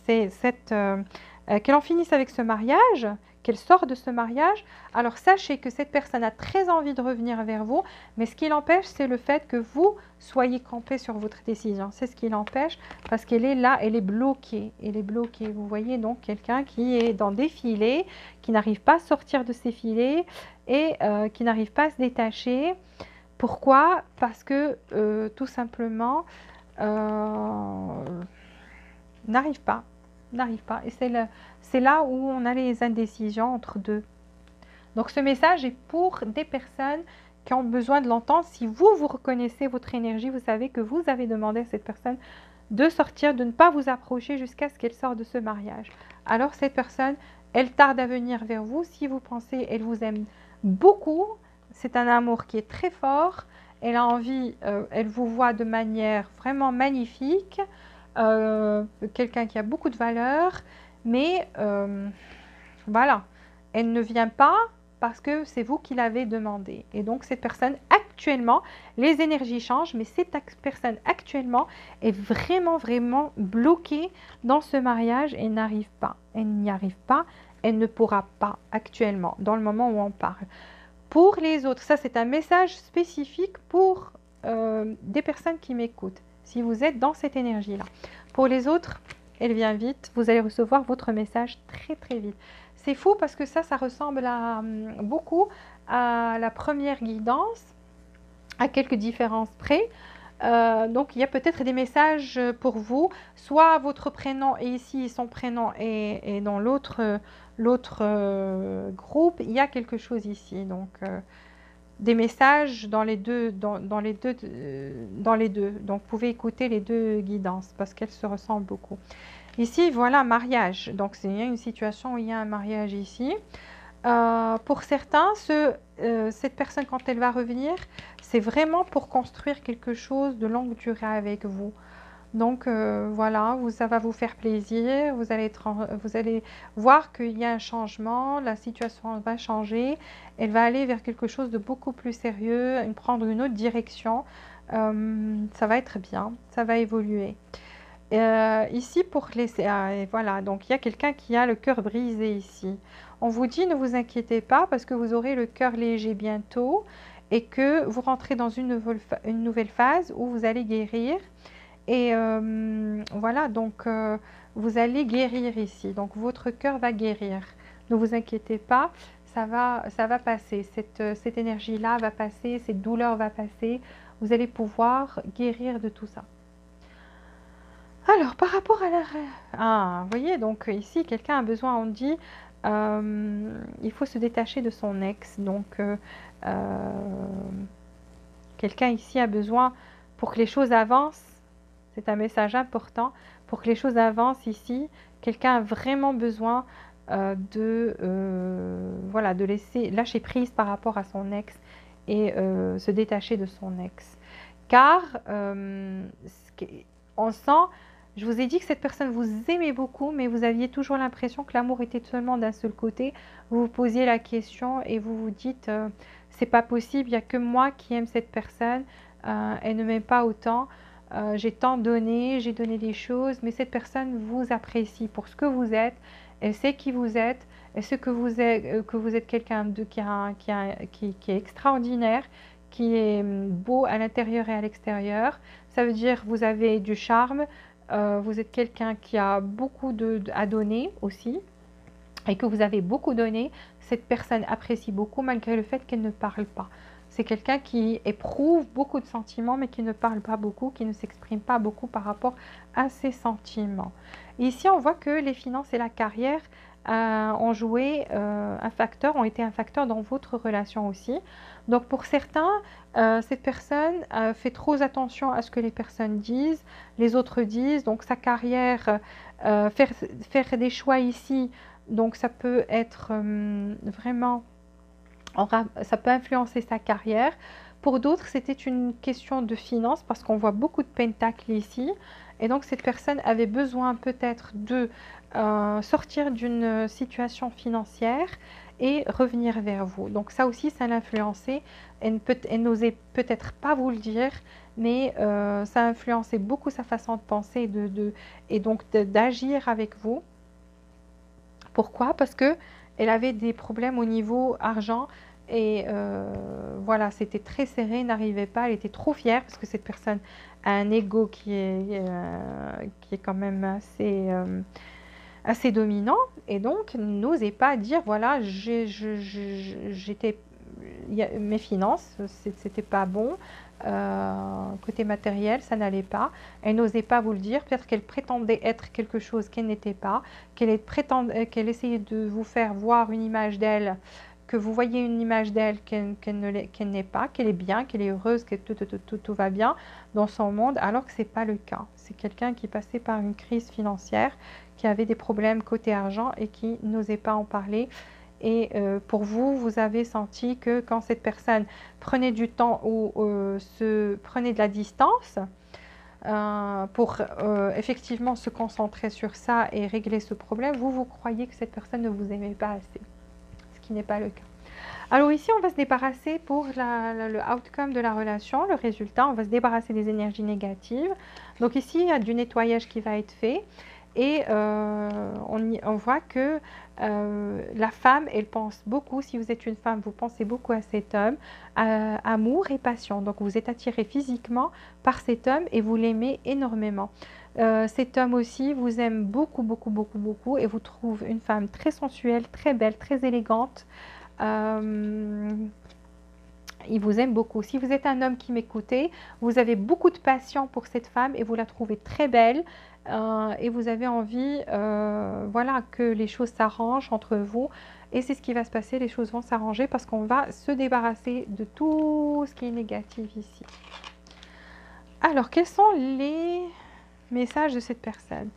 A: qu'elle en finisse avec ce mariage, qu'elle sorte de ce mariage, alors sachez que cette personne a très envie de revenir vers vous, mais ce qui l'empêche, c'est le fait que vous soyez campé sur votre décision. C'est ce qui l'empêche parce qu'elle est là, elle est bloquée. Elle est bloquée. Vous voyez donc quelqu'un qui est dans des filets, qui n'arrive pas à sortir de ses filets et qui n'arrive pas à se détacher. Pourquoi? Parce que tout simplement, n'arrive pas. Et c'est là où on a les indécisions entre deux. Donc ce message est pour des personnes qui ont besoin de l'entendre. Si vous reconnaissez votre énergie, vous savez que vous avez demandé à cette personne de sortir, de ne pas vous approcher jusqu'à ce qu'elle sorte de ce mariage. Alors cette personne, elle tarde à venir vers vous. Si vous pensez, elle vous aime beaucoup, c'est un amour qui est très fort. Elle a envie, elle vous voit de manière vraiment magnifique. Quelqu'un qui a beaucoup de valeur, mais voilà, elle ne vient pas parce que c'est vous qui l'avez demandé. Et donc cette personne actuellement, les énergies changent, mais cette personne actuellement est vraiment, vraiment bloquée dans ce mariage et n'arrive pas. Elle n'y arrive pas, elle ne pourra pas actuellement, dans le moment où on parle. Pour les autres, ça c'est un message spécifique pour des personnes qui m'écoutent. Si vous êtes dans cette énergie-là. Pour les autres, elle vient vite. Vous allez recevoir votre message très très vite. C'est fou parce que ça ressemble beaucoup à la première guidance, à quelques différences près. Donc il y a peut-être des messages pour vous. Soit votre prénom est ici, son prénom est dans l'autre groupe. Il y a quelque chose ici. Donc des messages dans les deux, dans les deux, dans les deux. Donc, vous pouvez écouter les deux guidances parce qu'elles se ressemblent beaucoup. Ici, voilà, mariage. Donc, c'est une situation où il y a un mariage ici. Pour certains, cette personne, quand elle va revenir, c'est vraiment pour construire quelque chose de longue durée avec vous. Donc voilà, ça va vous faire plaisir, vous allez voir qu'il y a un changement, la situation va changer, elle va aller vers quelque chose de beaucoup plus sérieux, prendre une autre direction. Ça va être bien, ça va évoluer. Ici, voilà, donc il y a quelqu'un qui a le cœur brisé ici. On vous dit, ne vous inquiétez pas parce que vous aurez le cœur léger bientôt et que vous rentrez dans une nouvelle phase où vous allez guérir. Et voilà, donc vous allez guérir ici. Donc votre cœur va guérir. Ne vous inquiétez pas, ça va passer. Cette énergie-là va passer, cette douleur va passer. Vous allez pouvoir guérir de tout ça. Alors, par rapport à la... Ah, vous voyez, donc ici, quelqu'un a besoin, on dit, il faut se détacher de son ex. Donc, quelqu'un ici a besoin, pour que les choses avancent, c'est un message important, pour que les choses avancent ici, quelqu'un a vraiment besoin voilà, de lâcher prise par rapport à son ex et se détacher de son ex. Car on sent... Je vous ai dit que cette personne vous aimait beaucoup, mais vous aviez toujours l'impression que l'amour était seulement d'un seul côté. Vous vous posiez la question et vous vous dites, c'est pas possible, il n'y a que moi qui aime cette personne, elle ne m'aime pas autant. J'ai tant donné, j'ai donné des choses, mais cette personne vous apprécie pour ce que vous êtes. Elle sait qui vous êtes, elle sait que vous êtes quelqu'un qui est extraordinaire, qui est beau à l'intérieur et à l'extérieur. Ça veut dire que vous avez du charme, vous êtes quelqu'un qui a beaucoup à donner aussi et que vous avez beaucoup donné. Cette personne apprécie beaucoup malgré le fait qu'elle ne parle pas. C'est quelqu'un qui éprouve beaucoup de sentiments mais qui ne parle pas beaucoup, qui ne s'exprime pas beaucoup par rapport à ses sentiments. Ici, on voit que les finances et la carrière ont joué ont été un facteur dans votre relation aussi. Donc pour certains, cette personne fait trop attention à ce que les personnes disent, les autres disent. Donc sa carrière, faire des choix ici, donc ça peut être vraiment, ça peut influencer sa carrière. Pour d'autres, c'était une question de finances parce qu'on voit beaucoup de pentacles ici. Et donc cette personne avait besoin peut-être de sortir d'une situation financière et revenir vers vous. Donc ça aussi, ça l'a influencé. Elle n'osait peut-être pas vous le dire, mais ça a influencé beaucoup sa façon de penser et donc d'agir avec vous. Pourquoi? Parce que elle avait des problèmes au niveau argent et voilà, c'était très serré, n'arrivait pas, elle était trop fière parce que cette personne a un ego qui est quand même assez dominant et donc n'osait pas dire voilà, mes finances, c'était pas bon. Côté matériel, ça n'allait pas. Elle n'osait pas vous le dire. Peut-être qu'elle prétendait être quelque chose qu'elle n'était pas, qu'elle essayait de vous faire voir une image d'elle, que vous voyez une image d'elle qu'elle n'est pas, qu'elle est bien, qu'elle est heureuse, que tout va bien dans son monde, alors que ce n'est pas le cas. C'est quelqu'un qui passait par une crise financière, qui avait des problèmes côté argent et qui n'osait pas en parler. Et pour vous, vous avez senti que quand cette personne prenait du temps ou prenait de la distance pour effectivement se concentrer sur ça et régler ce problème, vous croyez que cette personne ne vous aimait pas assez, ce qui n'est pas le cas. Alors ici, on va se débarrasser pour le outcome de la relation, le résultat, on va se débarrasser des énergies négatives. Donc ici, il y a du nettoyage qui va être fait. Et on voit que la femme, elle pense beaucoup, si vous êtes une femme, vous pensez beaucoup à cet homme, amour et passion. Donc vous êtes attiré physiquement par cet homme et vous l'aimez énormément. Cet homme aussi vous aime beaucoup, beaucoup, beaucoup, beaucoup et vous trouve une femme très sensuelle, très belle, très élégante. Il vous aime beaucoup. Si vous êtes un homme qui m'écoutez, vous avez beaucoup de passion pour cette femme et vous la trouvez très belle et vous avez envie voilà, que les choses s'arrangent entre vous et c'est ce qui va se passer, les choses vont s'arranger parce qu'on va se débarrasser de tout ce qui est négatif ici. Alors, quels sont les messages de cette personne?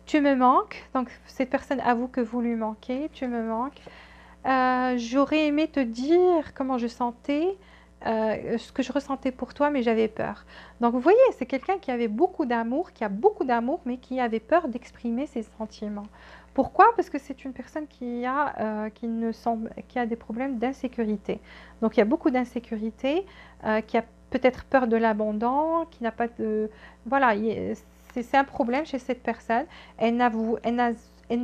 A: Tu me manques, donc cette personne avoue que vous lui manquez, tu me manques. J'aurais aimé te dire comment je sentais, ce que je ressentais pour toi, mais j'avais peur. Donc vous voyez, c'est quelqu'un qui avait beaucoup d'amour, qui a beaucoup d'amour, mais qui avait peur d'exprimer ses sentiments. Pourquoi? Parce que c'est une personne qui a des problèmes d'insécurité. Donc il y a beaucoup d'insécurité, qui a peut-être peur de l'abandon, qui n'a pas de... Voilà, c'est un problème chez cette personne. Elle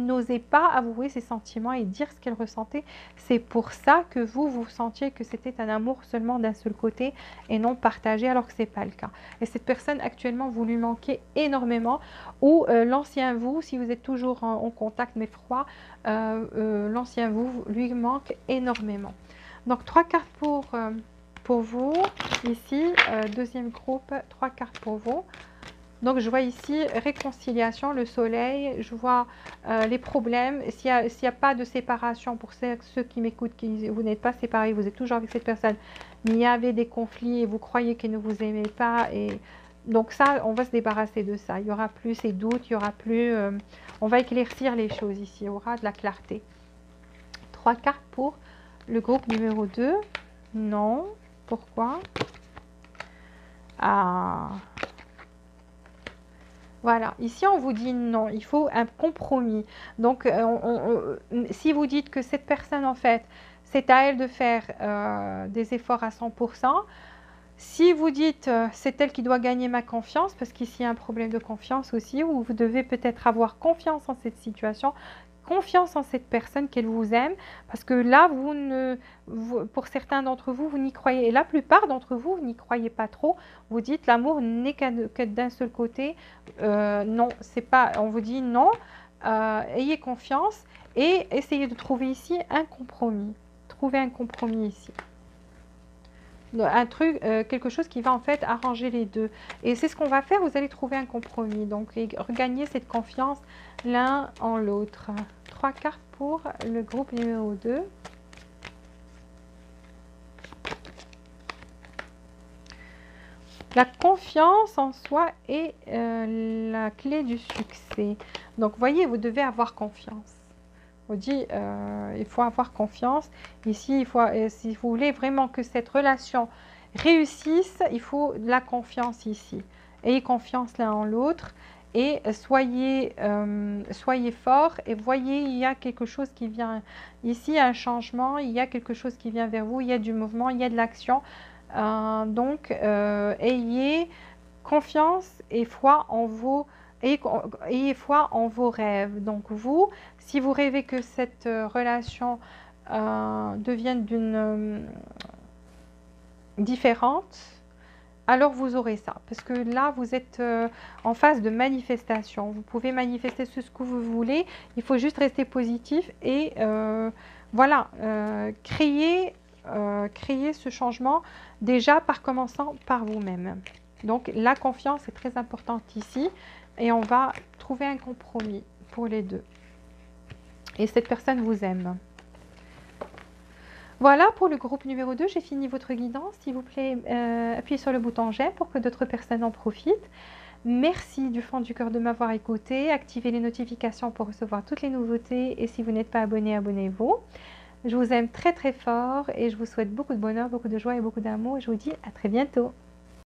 A: n'osait pas avouer ses sentiments et dire ce qu'elle ressentait. C'est pour ça que vous sentiez que c'était un amour seulement d'un seul côté et non partagé, alors que ce n'est pas le cas. Et cette personne, actuellement, vous lui manquez énormément. Ou l'ancien vous, si vous êtes toujours en contact mais froid, l'ancien vous lui manque énormément. Donc, 3 cartes pour vous. Ici, deuxième groupe, 3 cartes pour vous. Donc, je vois ici réconciliation, le soleil, je vois les problèmes. S'il n'y a pas de séparation, pour ceux qui m'écoutent, vous n'êtes pas séparés, vous êtes toujours avec cette personne, mais il y avait des conflits et vous croyez qu'elle ne vous aimait pas. Et donc ça, on va se débarrasser de ça. Il n'y aura plus ces doutes, il y aura plus... on va éclaircir les choses ici, il y aura de la clarté. 3 cartes pour le groupe numéro 2. Non. Pourquoi? Ah... Voilà, ici on vous dit non, il faut un compromis. Donc, si vous dites que cette personne, en fait, c'est à elle de faire des efforts à 100%, si vous dites c'est elle qui doit gagner ma confiance, parce qu'ici il y a un problème de confiance aussi, où vous devez peut-être avoir confiance en cette situation, confiance en cette personne, qu'elle vous aime, parce que là, pour certains d'entre vous, vous n'y croyez, et la plupart d'entre vous, vous n'y croyez pas trop. Vous dites l'amour n'est que d'un seul côté. Non, c'est pas. On vous dit non. Ayez confiance et essayez de trouver ici un compromis. Trouvez un compromis ici. Un truc, quelque chose qui va en fait arranger les deux. Et c'est ce qu'on va faire, vous allez trouver un compromis. Donc, regagner cette confiance l'un en l'autre. 3 cartes pour le groupe numéro 2. La confiance en soi est la clé du succès. Donc, voyez, vous devez avoir confiance. On dit, il faut avoir confiance. Ici, si vous voulez vraiment que cette relation réussisse, il faut de la confiance ici. Ayez confiance l'un en l'autre et soyez forts. Et voyez, il y a quelque chose qui vient. Ici, il y a un changement, il y a quelque chose qui vient vers vous, il y a du mouvement, il y a de l'action. Donc, ayez confiance et foi en vos ayez foi en vos rêves. Donc vous, si vous rêvez que cette relation devienne différente, alors vous aurez ça. Parce que là, vous êtes en phase de manifestation. Vous pouvez manifester ce que vous voulez. Il faut juste rester positif et voilà, créer ce changement déjà par commençant par vous-même. Donc la confiance est très importante ici. Et on va trouver un compromis pour les deux. Et cette personne vous aime. Voilà pour le groupe numéro 2. J'ai fini votre guidance. S'il vous plaît, appuyez sur le bouton j'aime pour que d'autres personnes en profitent. Merci du fond du cœur de m'avoir écouté. Activez les notifications pour recevoir toutes les nouveautés. Et si vous n'êtes pas abonné, abonnez-vous. Je vous aime très très fort et je vous souhaite beaucoup de bonheur, beaucoup de joie et beaucoup d'amour. Et je vous dis à très bientôt.